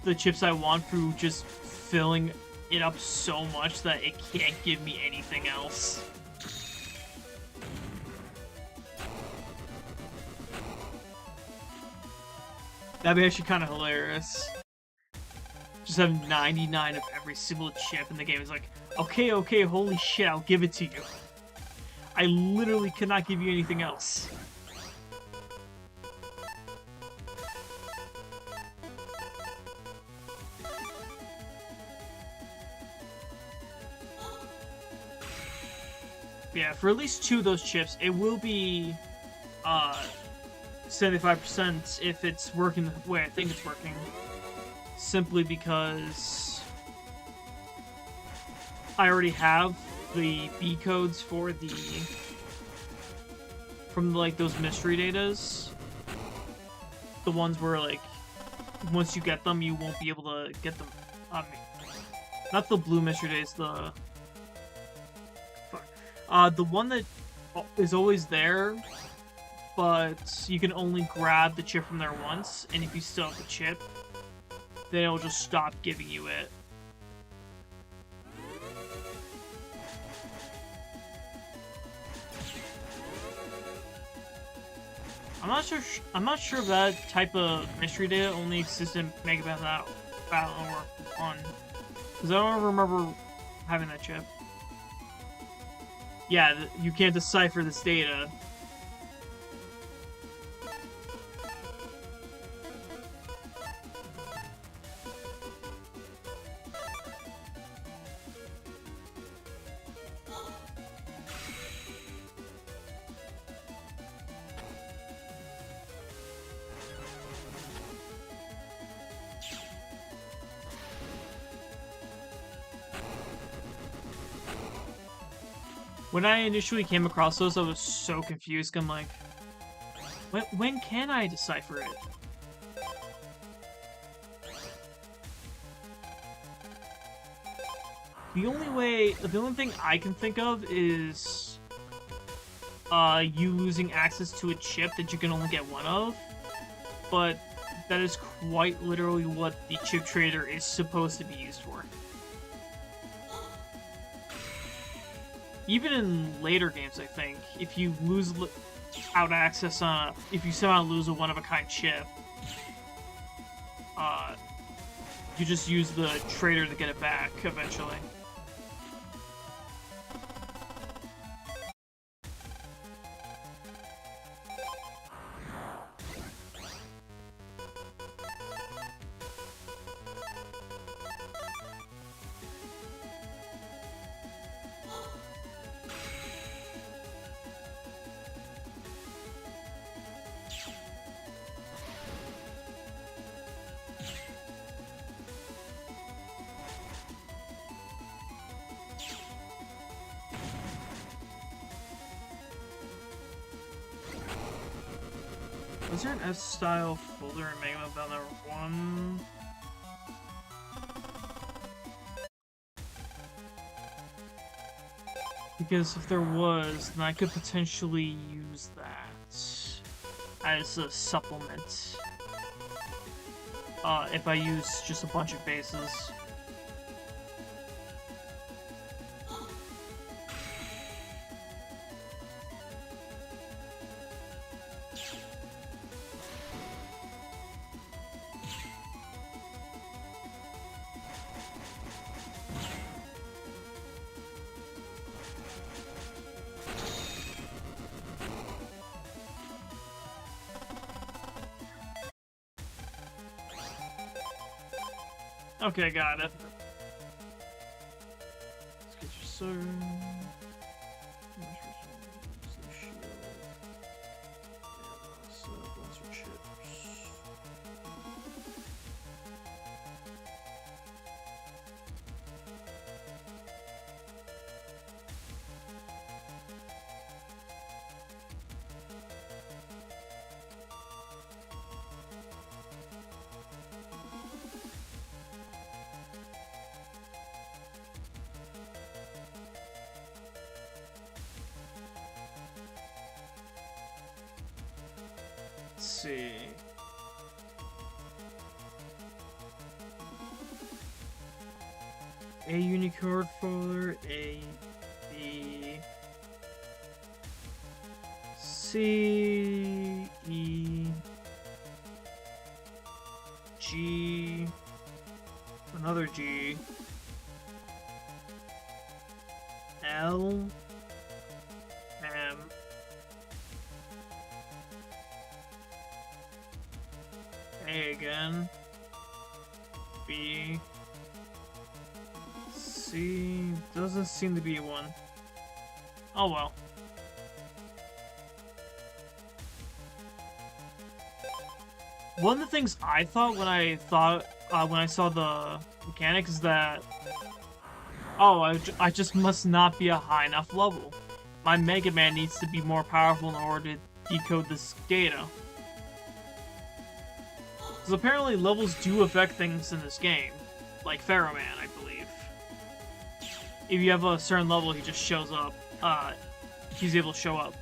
the chips I want through just filling it up so much that it can't give me anything else. That'd be actually kind of hilarious. Just have 99 of every single chip in the game. It's like, okay, holy shit, I'll give it to you. I literally cannot give you anything else. Yeah, for at least 2 of those chips, it will be 75% if it's working the way I think it's working. Simply because I already have the B codes for the from like those mystery datas. The ones where like once you get them you won't be able to get them. Not the blue mystery datas, the one that is always there, but you can only grab the chip from there once, and if you still have the chip, then it'll just stop giving you it. I'm not sure if that type of mystery data only exists in Mega Man Battle or 1, because I don't remember having that chip. Yeah, you can't decipher this data. When I initially came across those, I was so confused. I'm like, when can I decipher it? The only thing I can think of is you losing access to a chip that you can only get one of, but that is quite literally what the chip trader is supposed to be used for. Even in later games, I think, if you lose out access on, if you somehow lose a one-of-a-kind chip, you just use the trader to get it back eventually. Was there an S-style folder in Mega Man Battle 1? Because if there was, then I could potentially use that as a supplement. If I use just a bunch of bases. Okay, got it. Let's get your sword. Let's see. A Unicard folder, A, B, C, E, G, another G, L, M, A again, B, C, doesn't seem to be one. Oh well. One of the things I thought when I saw the mechanic is that, oh, I just must not be a high enough level. My Mega Man needs to be more powerful in order to decode this data. Because apparently levels do affect things in this game, like Pharaoh Man, I believe. If you have a certain level, he just shows up. He's able to show up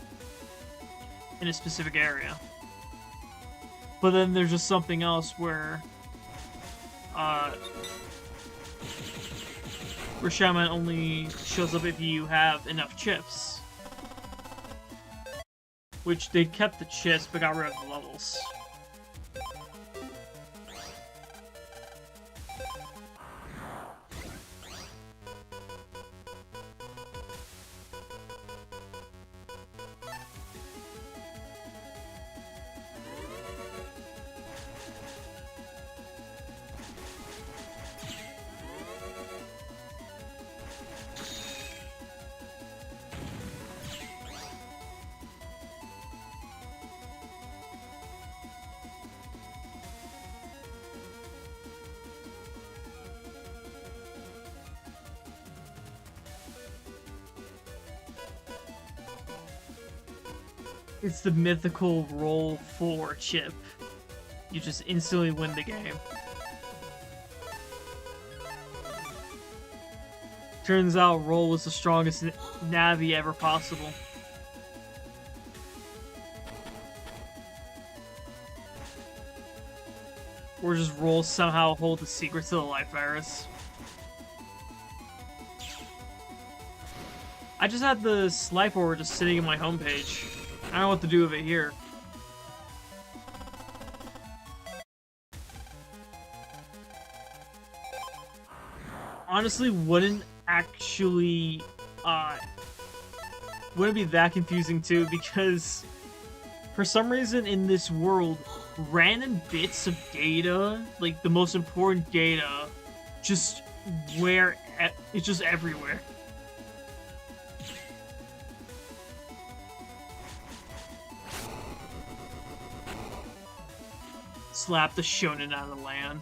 in a specific area. But then there's just something else where Shaman only shows up if you have enough chips. Which they kept the chips but got rid of the levels. It's the mythical roll 4 chip. You just instantly win the game. Turns out roll was the strongest Navi ever possible. Or just roll somehow hold the secret to the life virus. I just had the Slife Orb just sitting in my homepage. I don't know what to do with it here. Honestly, wouldn't be that confusing too, because for some reason in this world, random bits of data, like the most important data, it's just everywhere. Slap the shonen out of the land.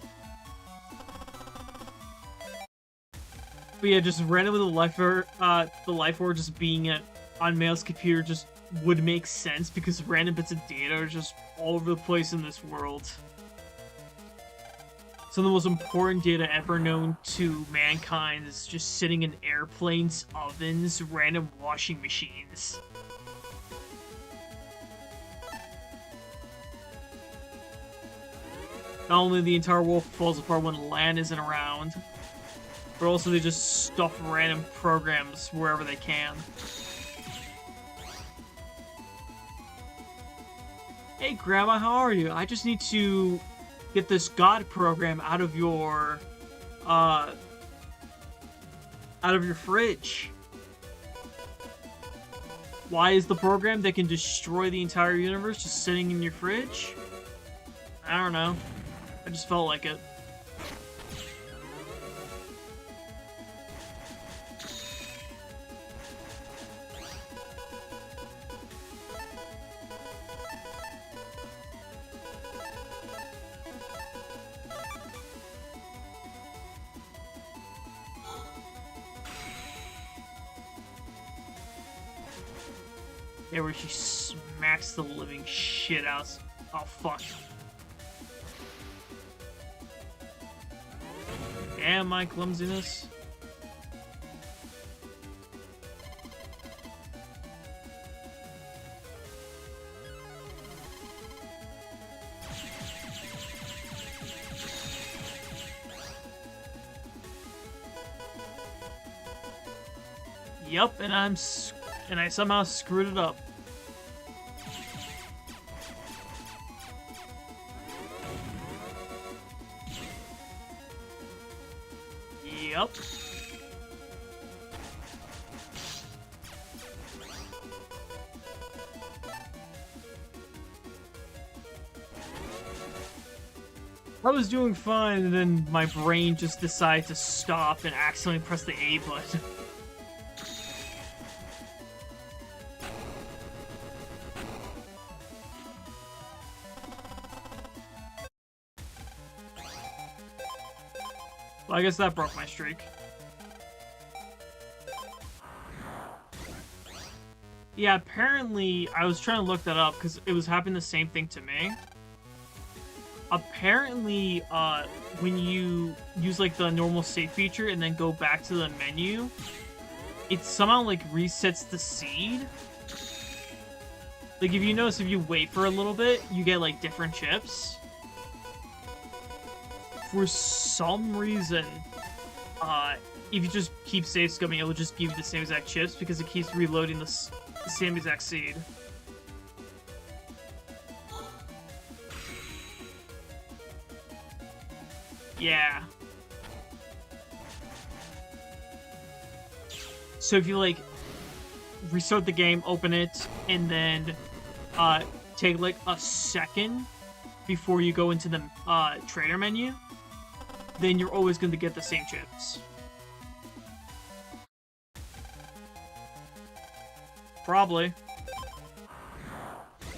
But yeah, just randomly the life orb just being on Mail's computer just would make sense because random bits of data are just all over the place in this world. some of the most important data ever known to mankind is just sitting in airplanes, ovens, random washing machines. Not only the entire world falls apart when land isn't around, but also they just stuff random programs wherever they can. Hey Grandma, how are you? I just need to get this God program out of your fridge. Why is the program that can destroy the entire universe just sitting in your fridge? I don't know. I just felt like it. Yeah, where she smacks the living shit out. Oh, fuck. Damn my clumsiness. Yup, and I somehow screwed it up. Yup. I was doing fine, and then my brain just decided to stop and accidentally press the A button. Well, I guess that broke my streak. Yeah, apparently, I was trying to look that up because it was happening the same thing to me. Apparently, when you use, like, the normal save feature and then go back to the menu, it somehow, like, resets the seed. Like, if you notice, if you wait for a little bit, you get, like, different chips. For some reason, if you just keep save scumming, it will just give you the same exact chips because it keeps reloading the same exact seed. Yeah. So if you, like, restart the game, open it, and then take, like, a second before you go into the trader menu, then you're always going to get the same chips. Probably.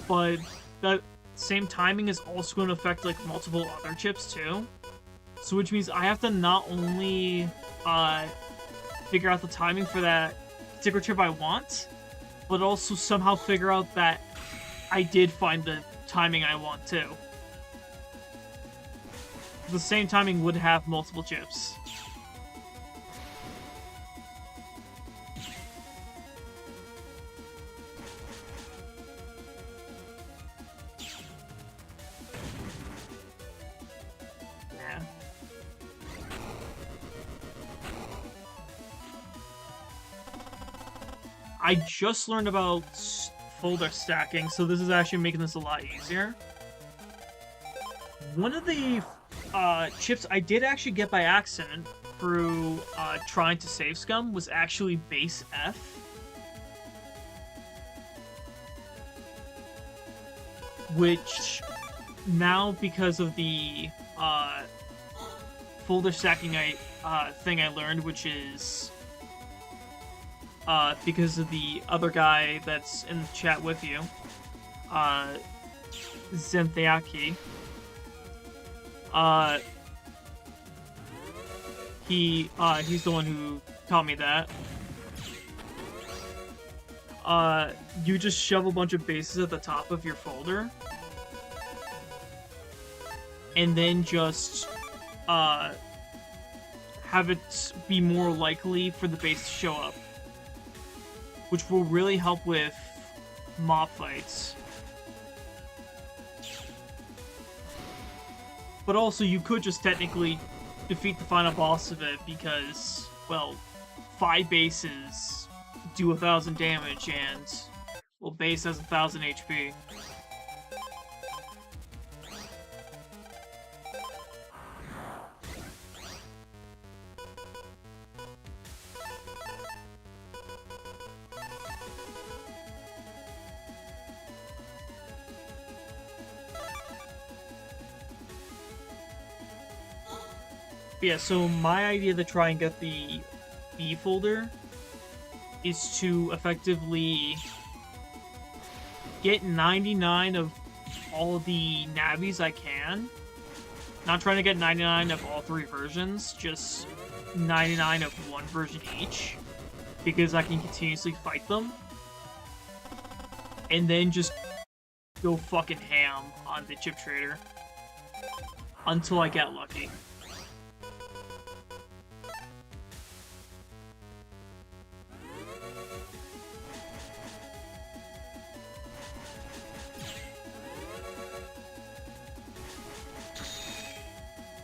But that same timing is also going to affect, like, multiple other chips, too. So which means I have to not only figure out the timing for that particular chip I want, but also somehow figure out that I did find the timing I want, too. The same timing would have multiple chips. Yeah. I just learned about folder stacking, so this is actually making this a lot easier. One of the chips I did actually get by accident through trying to save scum was actually base F. Which now, because of the folder stacking thing I learned, which is because of the other guy that's in the chat with you, Zentheaki. He's the one who taught me that. You just shove a bunch of bases at the top of your folder, and then just have it be more likely for the base to show up, which will really help with mob fights. But also, you could just technically defeat the final boss of it because, well, 5 bases do 1,000 damage and, well, base has 1,000 HP. Yeah, so my idea to try and get the B folder is to effectively get 99 of all the nabbies I can. Not trying to get 99 of all 3 versions, just 99 of one version each, because I can continuously fight them. And then just go fucking ham on the chip trader until I get lucky.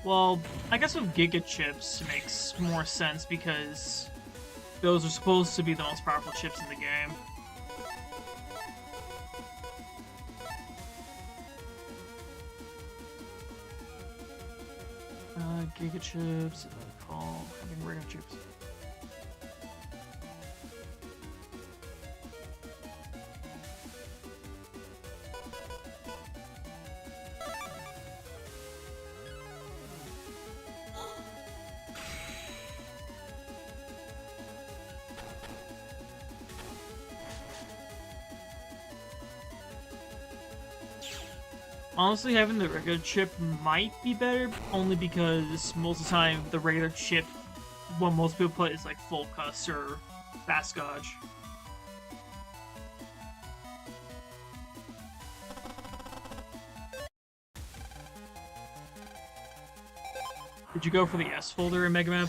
Well, I guess with Giga Chips it makes more sense because those are supposed to be the most powerful chips in the game. Giga Chips, call having regular chips. Honestly, having the regular chip might be better, only because most of the time the regular chip, what most people put is like full cuss or fast scotch. Did you go for the S folder in Mega Man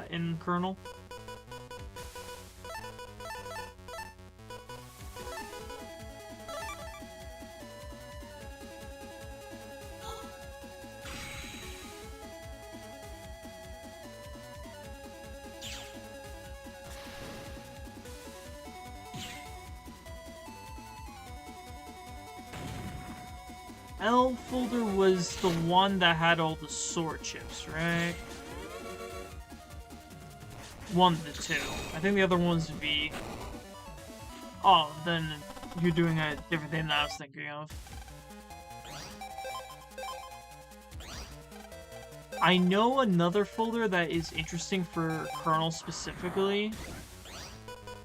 in Kernel? L folder was the one that had all the sword chips, right? One of the 2. I think the other one's V. Oh, then you're doing a different thing than I was thinking of. I know another folder that is interesting for Kernel specifically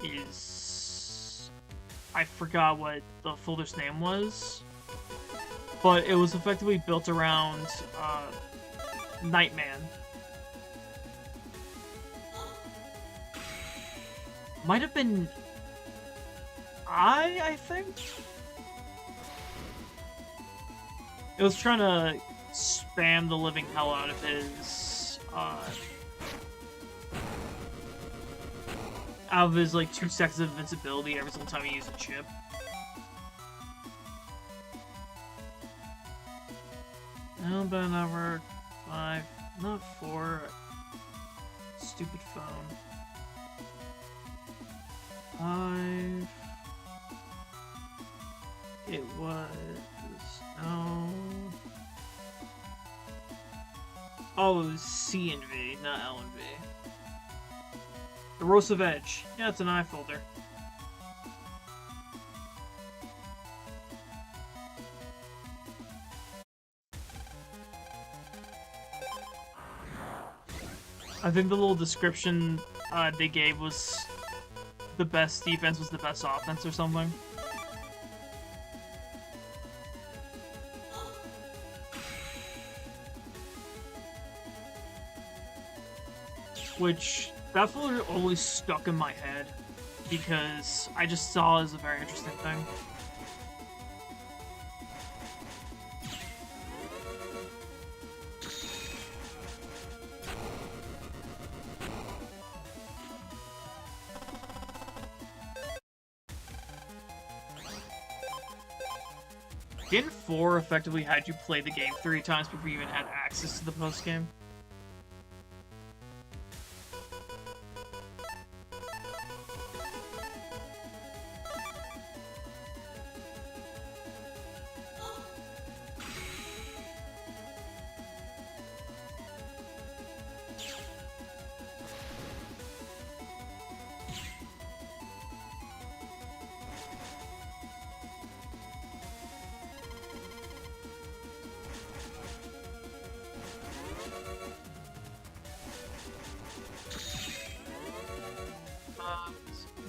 is... I forgot what the folder's name was. But it was effectively built around Nightman. Might have been I think? It was trying to spam the living hell out of his like 2 seconds of invincibility every single time he used a chip. But number 5, not 4. Stupid phone. 5. It was no. Oh, it was C and V, not L and V. Erosive Edge. Yeah, it's an I folder. I think the little description they gave was the best defense was the best offense or something. Which, that folder always stuck in my head because I just saw it as a very interesting thing. Didn't 4 effectively had you play the game 3 times before you even had access to the post-game?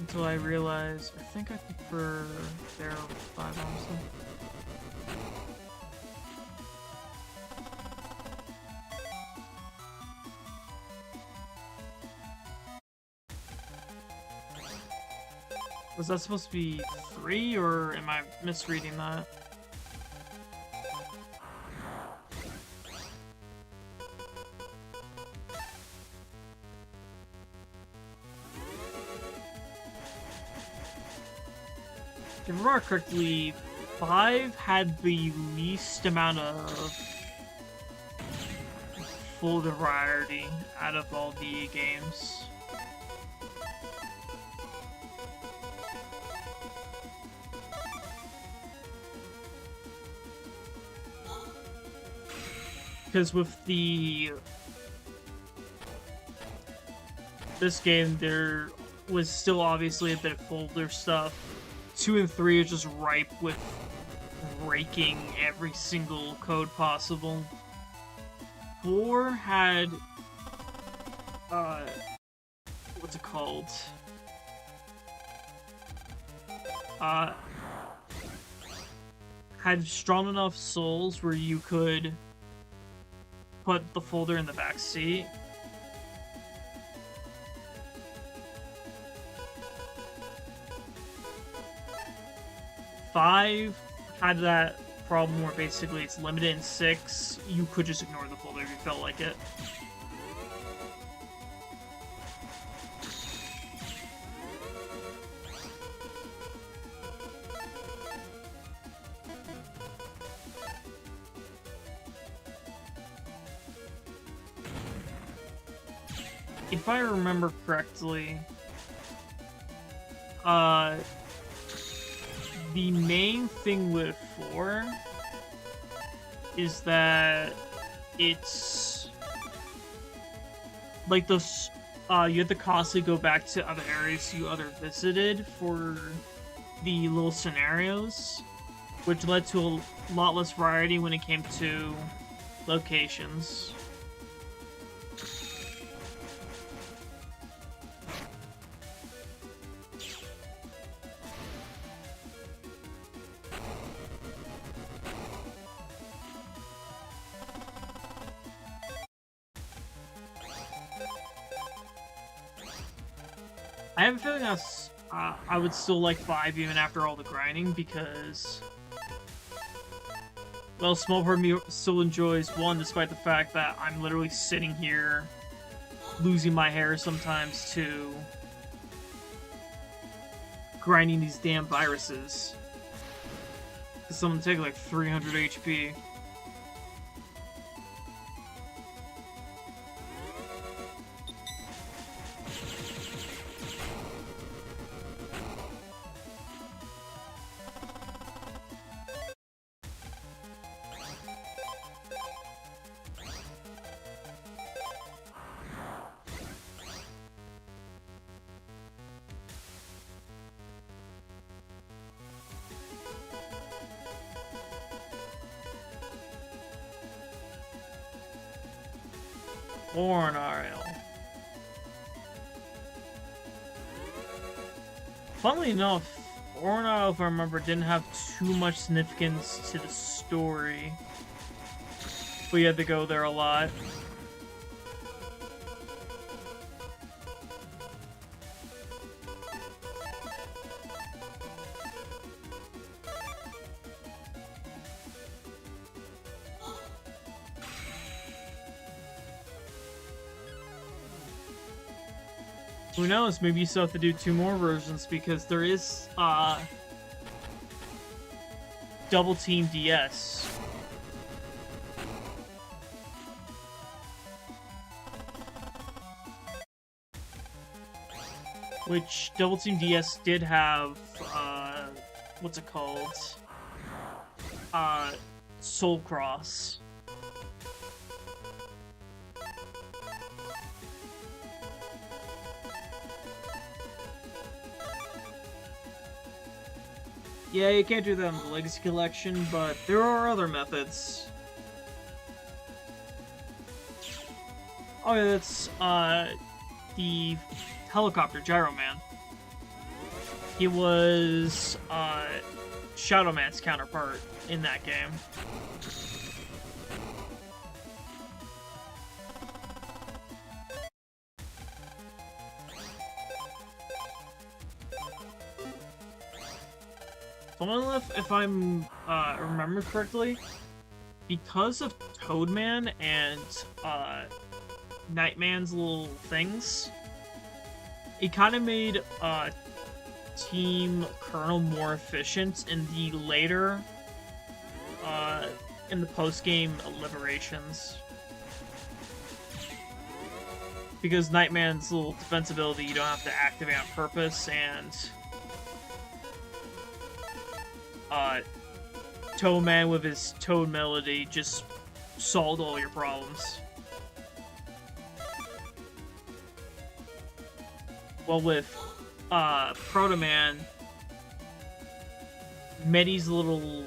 Until I realize, I think I prefer Zero 5, honestly. Was that supposed to be 3, or am I misreading that? If I remember correctly, 5 had the least amount of full variety out of all the games. Because with this game, there was still obviously a bit of folder stuff. 2 and 3 is just ripe with breaking every single code possible. 4 had what's it called? Had strong enough souls where you could put the folder in the back seat. Five had that problem where basically it's limited in 6. You could just ignore the folder if you felt like it. If I remember correctly, the main thing with 4 is that it's like those you have to constantly go back to other areas you other visited for the little scenarios, which led to a lot less variety when it came to locations. I have a feeling I would still like 5 even after all the grinding, because, well, small part of me still enjoys 1 despite the fact that I'm literally sitting here losing my hair sometimes to grinding these damn viruses. Because some of them take like 300 HP. Born RL. Funnily enough, Born RL, if I remember, didn't have too much significance to the story. But you had to go there a lot. Who knows, maybe you still have to do 2 more versions, because there is, Double Team DS. Which Double Team DS did have, what's it called? Soul Cross. Yeah, you can't do that in the Legacy Collection, but there are other methods. Oh yeah, that's, the helicopter Gyro Man. He was, Shadow Man's counterpart in that game. If I'm remember correctly, because of Toadman and Nightman's little things, it kind of made Team Colonel more efficient in the later, in the post-game liberations. Because Nightman's little defense ability you don't have to activate on purpose, and Toadman with his Toad Melody just solved all your problems. Well, with Protoman, Medi's little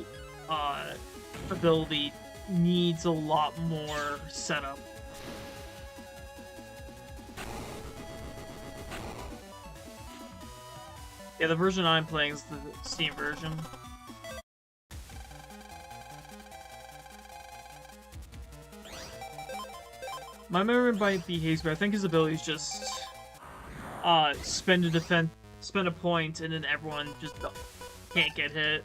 ability needs a lot more setup. Yeah, the version I'm playing is the Steam version. My memory might be hazy, but I think his ability is just spend a point, and then everyone just can't get hit.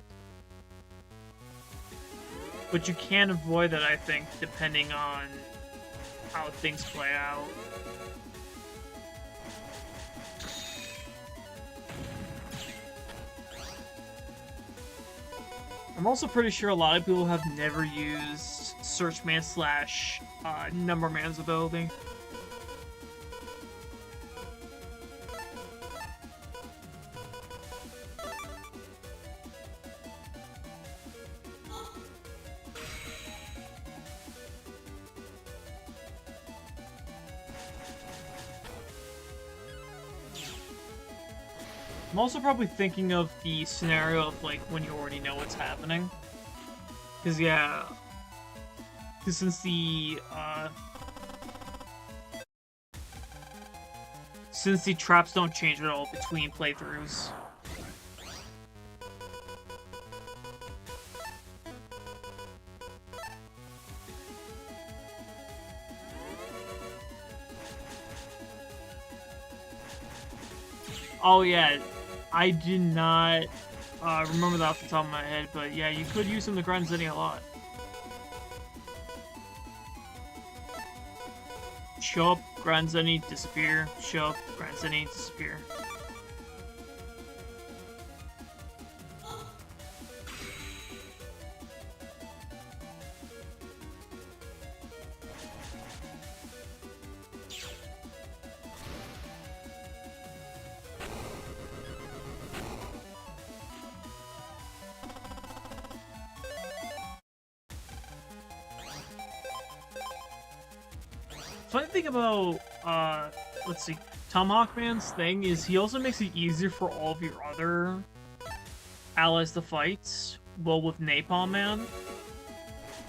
But you can avoid that, I think, depending on how things play out. I'm also pretty sure a lot of people have never used Searchman / Numberman's ability. I'm also probably thinking of the scenario of, like, when you already know what's happening. Because, yeah... Because since the traps don't change at all between playthroughs. Oh, yeah. I did not remember that off the top of my head, but yeah, you could use him to grind Zenny a lot. Show up, grind Zenny, disappear. Show up, grind Zenny, disappear. Funny thing about, let's see, Tomahawk Man's thing is he also makes it easier for all of your other allies to fight. Well, with Napalm Man,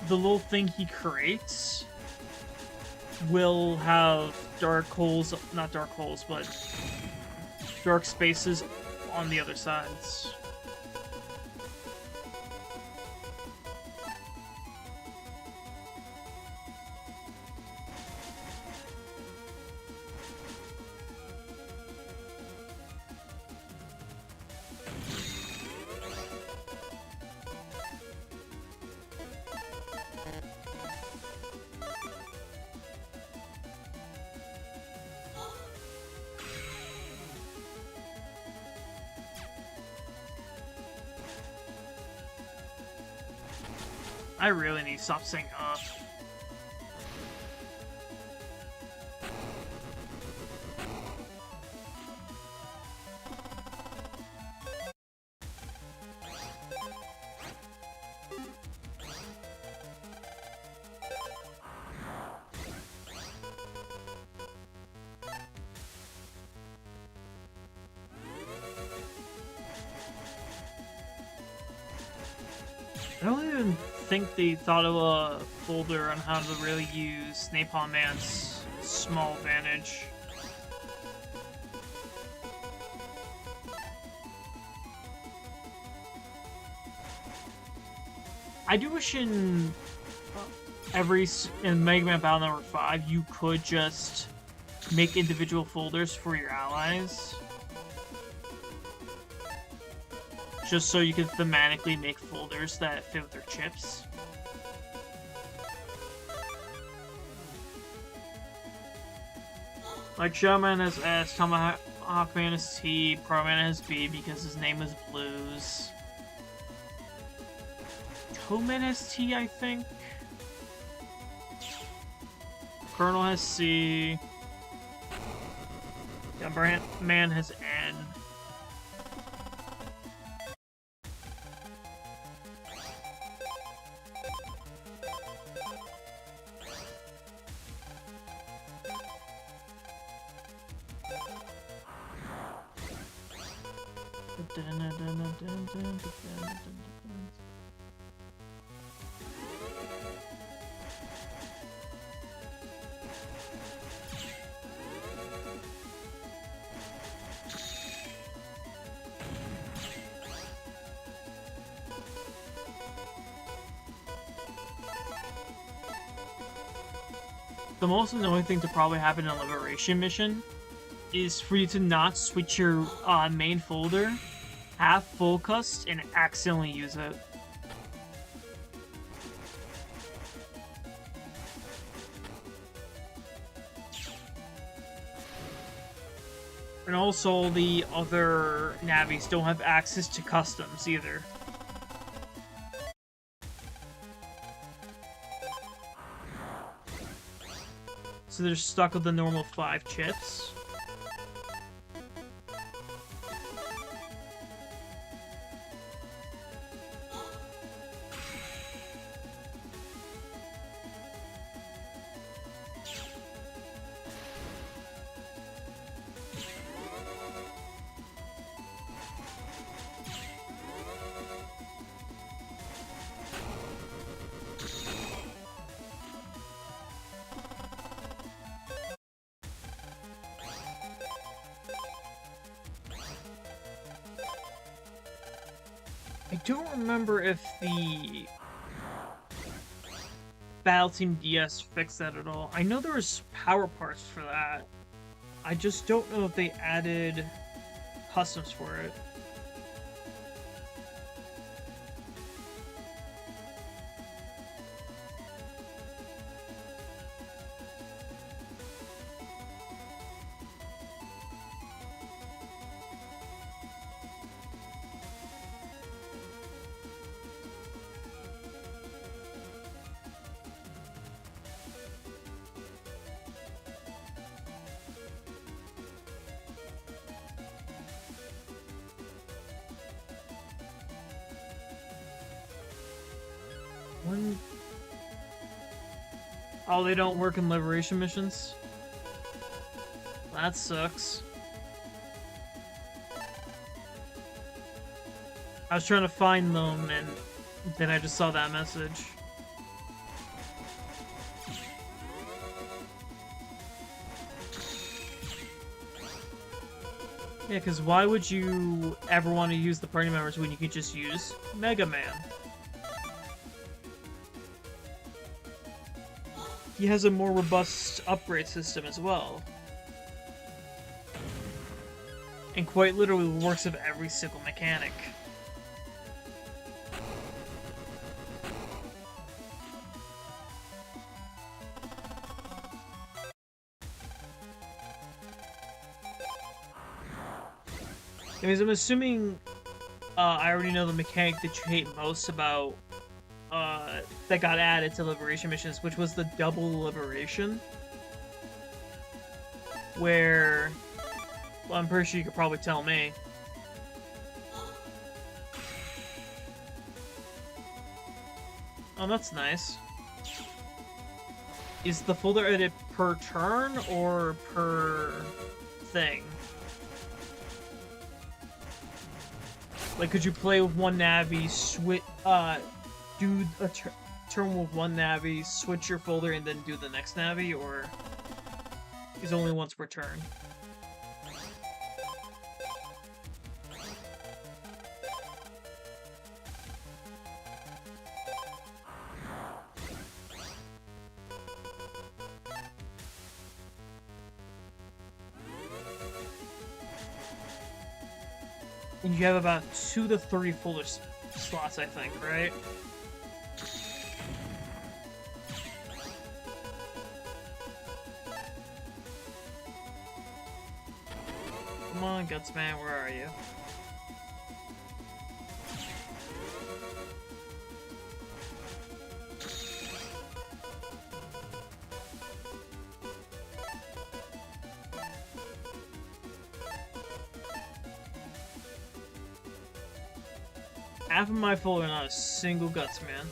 the little thing he creates will have dark holes, not dark holes, but dark spaces on the other sides. I really need to stop saying I don't even think they thought of a folder on how to really use Napalm Man's small advantage. I do wish in Mega Man Battle number 5 you could just make individual folders for your allies. Just so you can thematically make folders that fit with their chips. Like Showman has S, Tomahawk Man is T, Pro Man has B because his name is Blues. Toeman has T, I think. Colonel has C. Yeah, Man has N. The most annoying thing to probably happen in a Liberation mission is for you to not switch your main folder, have full cust, and accidentally use it. And also, the other navies don't have access to customs either. So they're stuck with the normal 5 chips. I don't remember if the Battle Team DS fixed that at all. I know there was power parts for that. I just don't know if they added customs for it. Oh, they don't work in Liberation missions? That sucks. I was trying to find them, and then I just saw that message. Yeah, because why would you ever want to use the party members when you could just use Mega Man? He has a more robust upgrade system as well. And quite literally works with every single mechanic. Anyways, I'm assuming I already know the mechanic that you hate most about that got added to Liberation missions, which was the double Liberation, where, well, I'm pretty sure you could probably tell me. Oh, that's nice. Is the folder edit per turn or per thing? Like, could you play with one Navi, do a turn with one Navi, switch your folder, and then do the next Navi, or is it only once per turn? And you have about 2 to 3 folder slots, I think, right? Come on, Gutsman, where are you? Half of my folder, not a single Gutsman.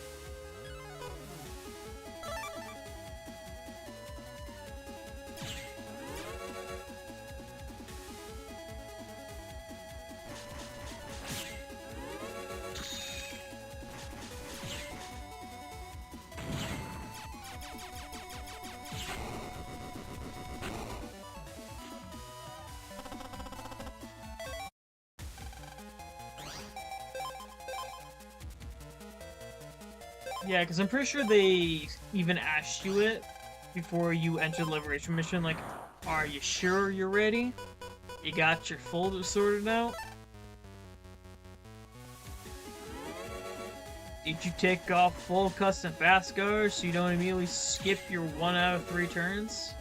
Yeah, because I'm pretty sure they even asked you it before you enter the Liberation mission, like, are you sure you're ready? You got your folder sorted out? Did you take off full custom fast guards so you don't immediately skip your 1 out of 3 turns?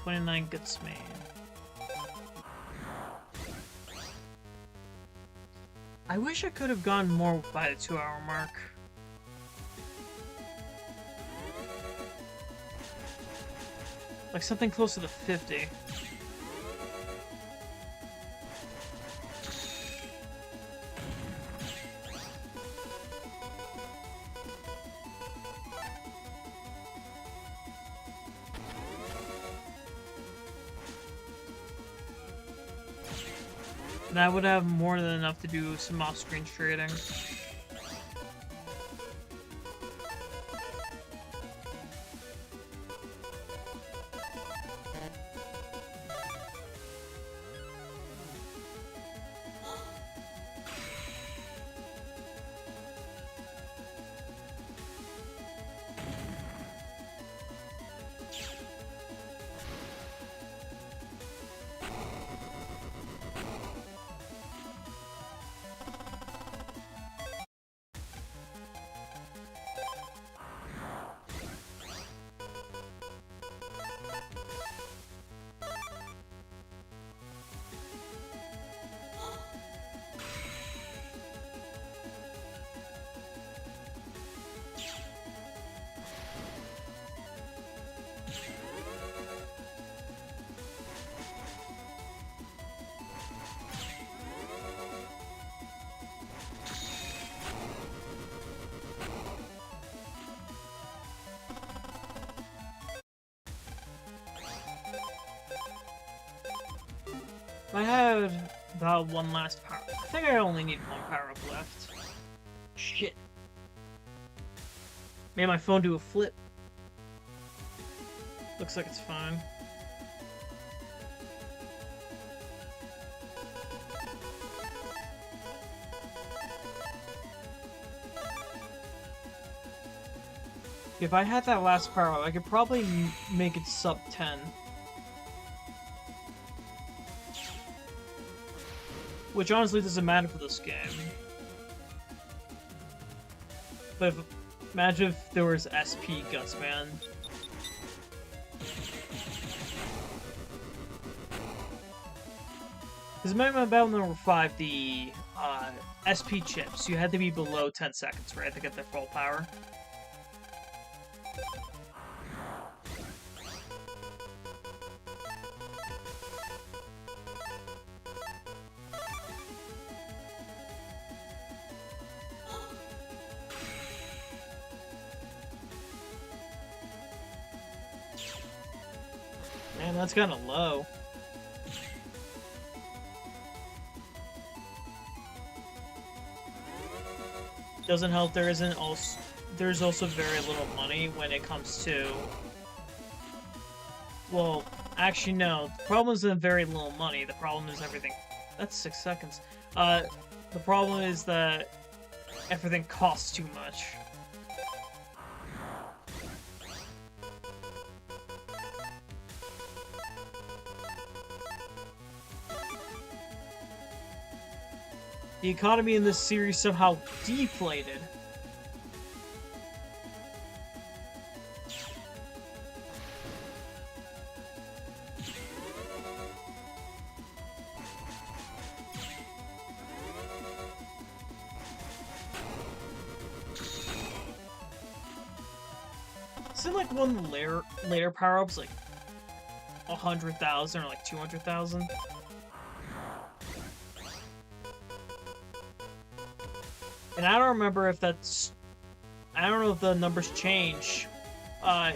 $29 Gutsman. I wish I could have gone more by the 2-hour mark. Like something closer to 50. And I would have more than enough to do some off-screen trading. I had about one last power. I think I only need 1 power-up left. Shit. Made my phone do a flip. Looks like it's fine. If I had that last power, I could probably make it sub 10. Which honestly doesn't matter for this game. But imagine if there was SP Gutsman. Because remember battle number 5, the SP chips, you had to be below 10 seconds, right, to get their full power. Man, that's kind of low. Doesn't help there's also very little money when it comes to... Well, actually no. The problem isn't very little money. The problem is everything... That's 6 seconds. The problem is that everything costs too much. The economy in this series somehow deflated. Isn't like one of the later power-ups like 100,000 or like 200,000? And I don't remember if that's... I don't know if the numbers change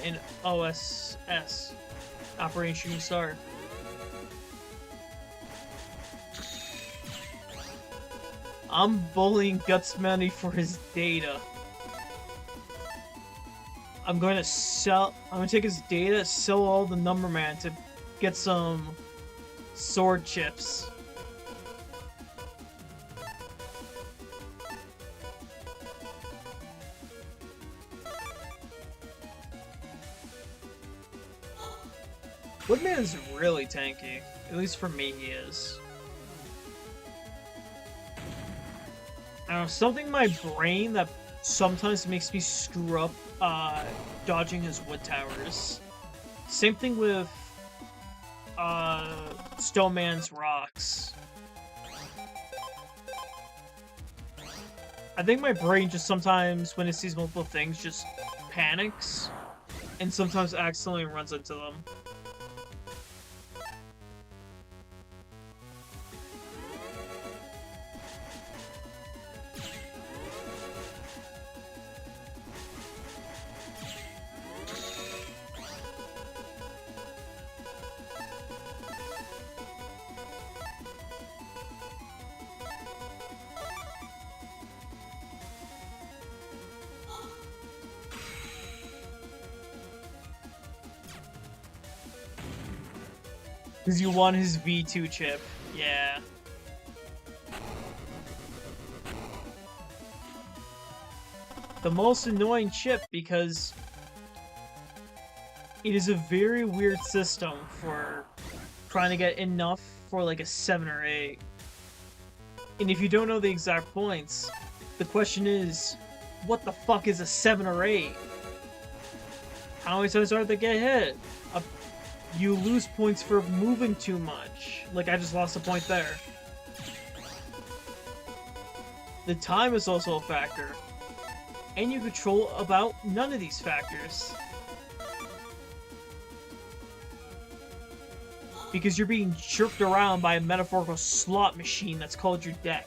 in OSS, Operation Shooting Star. I'm bullying Gutsman for his data. I'm going to take his data, sell all the Numberman to get some sword chips. Woodman's really tanky. At least for me, he is. I don't know, something in my brain that sometimes makes me screw up dodging his wood towers. Same thing with Stoneman's rocks. I think my brain just sometimes, when it sees multiple things, just panics, and sometimes accidentally runs into them. Because you won his V2 chip. Yeah. The most annoying chip because it is a very weird system for trying to get enough for like a 7 or 8. And if you don't know the exact points, the question is, what the fuck is a 7 or 8? How many times are they get hit? You lose points for moving too much. Like, I just lost a point there. The time is also a factor. And you control about none of these factors. Because you're being jerked around by a metaphorical slot machine that's called your deck.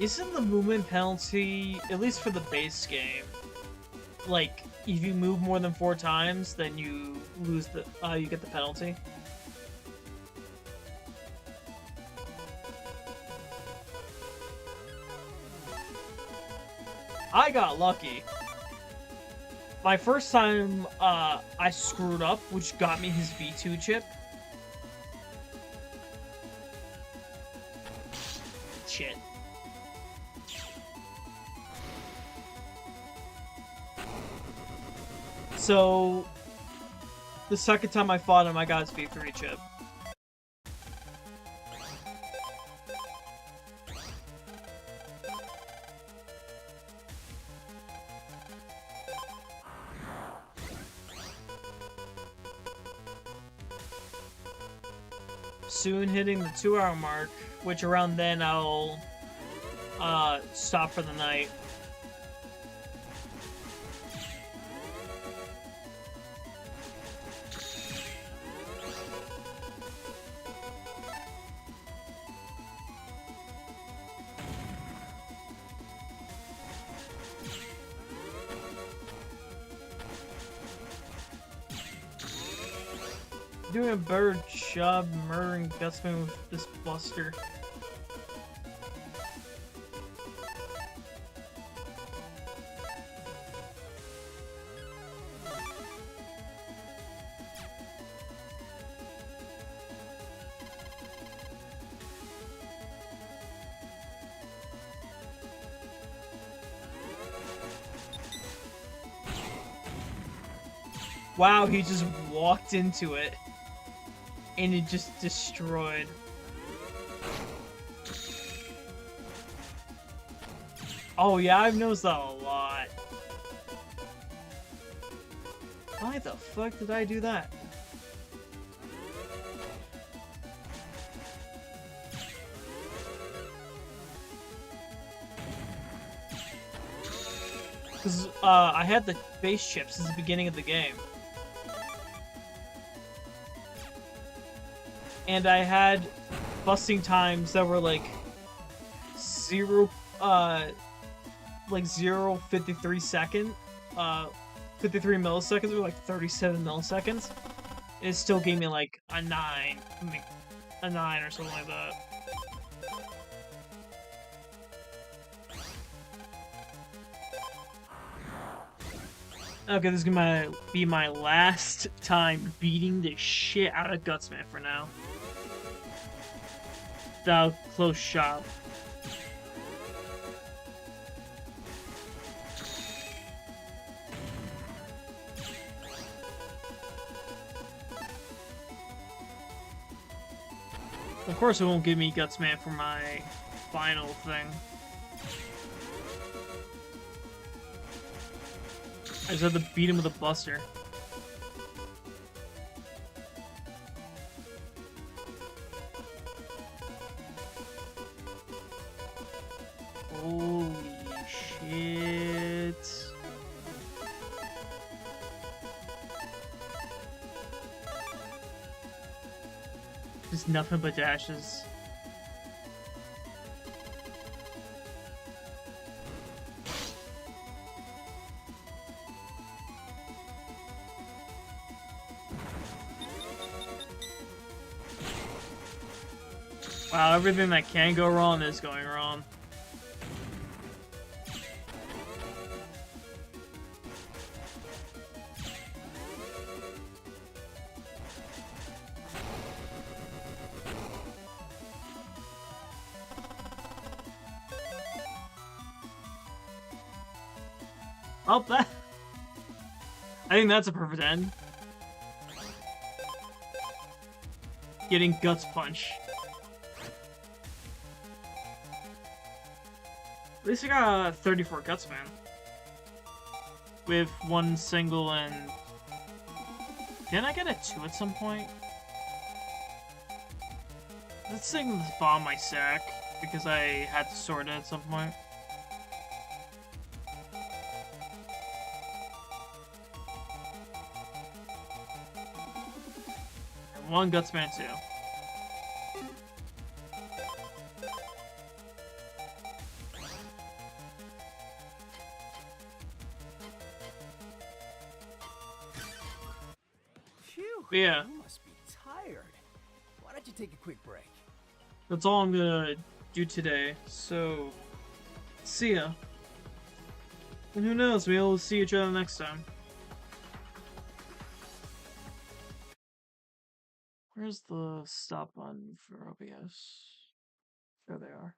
Isn't the movement penalty, at least for the base game, like, if you move more than 4 times, then you lose the, you get the penalty? I got lucky. My first time, I screwed up, which got me his V2 chip. Shit. So, the second time I fought him, I got his V3 chip. Soon hitting the 2-hour mark, which around then I'll stop for the night. Doing a better job murdering Gutsman with this buster. Wow, he just walked into it. And it just destroyed. Oh yeah, I've noticed that a lot. Why the fuck did I do that? Because I had the base chips since the beginning of the game. And I had busting times that were like 0.53 second, 53 milliseconds, or like 37 milliseconds. And it still gave me like a 9, a 9 or something like that. Okay, this is gonna be my last time beating the shit out of Gutsman for now. Without close shot. Of course it won't give me Gutsman for my final thing. I just have to beat him with a buster. Holy shit. Just nothing but dashes. Wow, everything that can go wrong is going wrong. Oh, that... I think that's a perfect end. Getting Guts Punch. At least I got 34 Gutsman. With one single and... Didn't I get a 2 at some point? This thing bombed my sack because I had to sort it at some point. And one Gutsman 2. But yeah, You must be tired. Why don't you take a quick break? that's all I'm gonna do today. So, see ya. And who knows, maybe we'll see each other next time. Where's the stop button for OBS? There they are.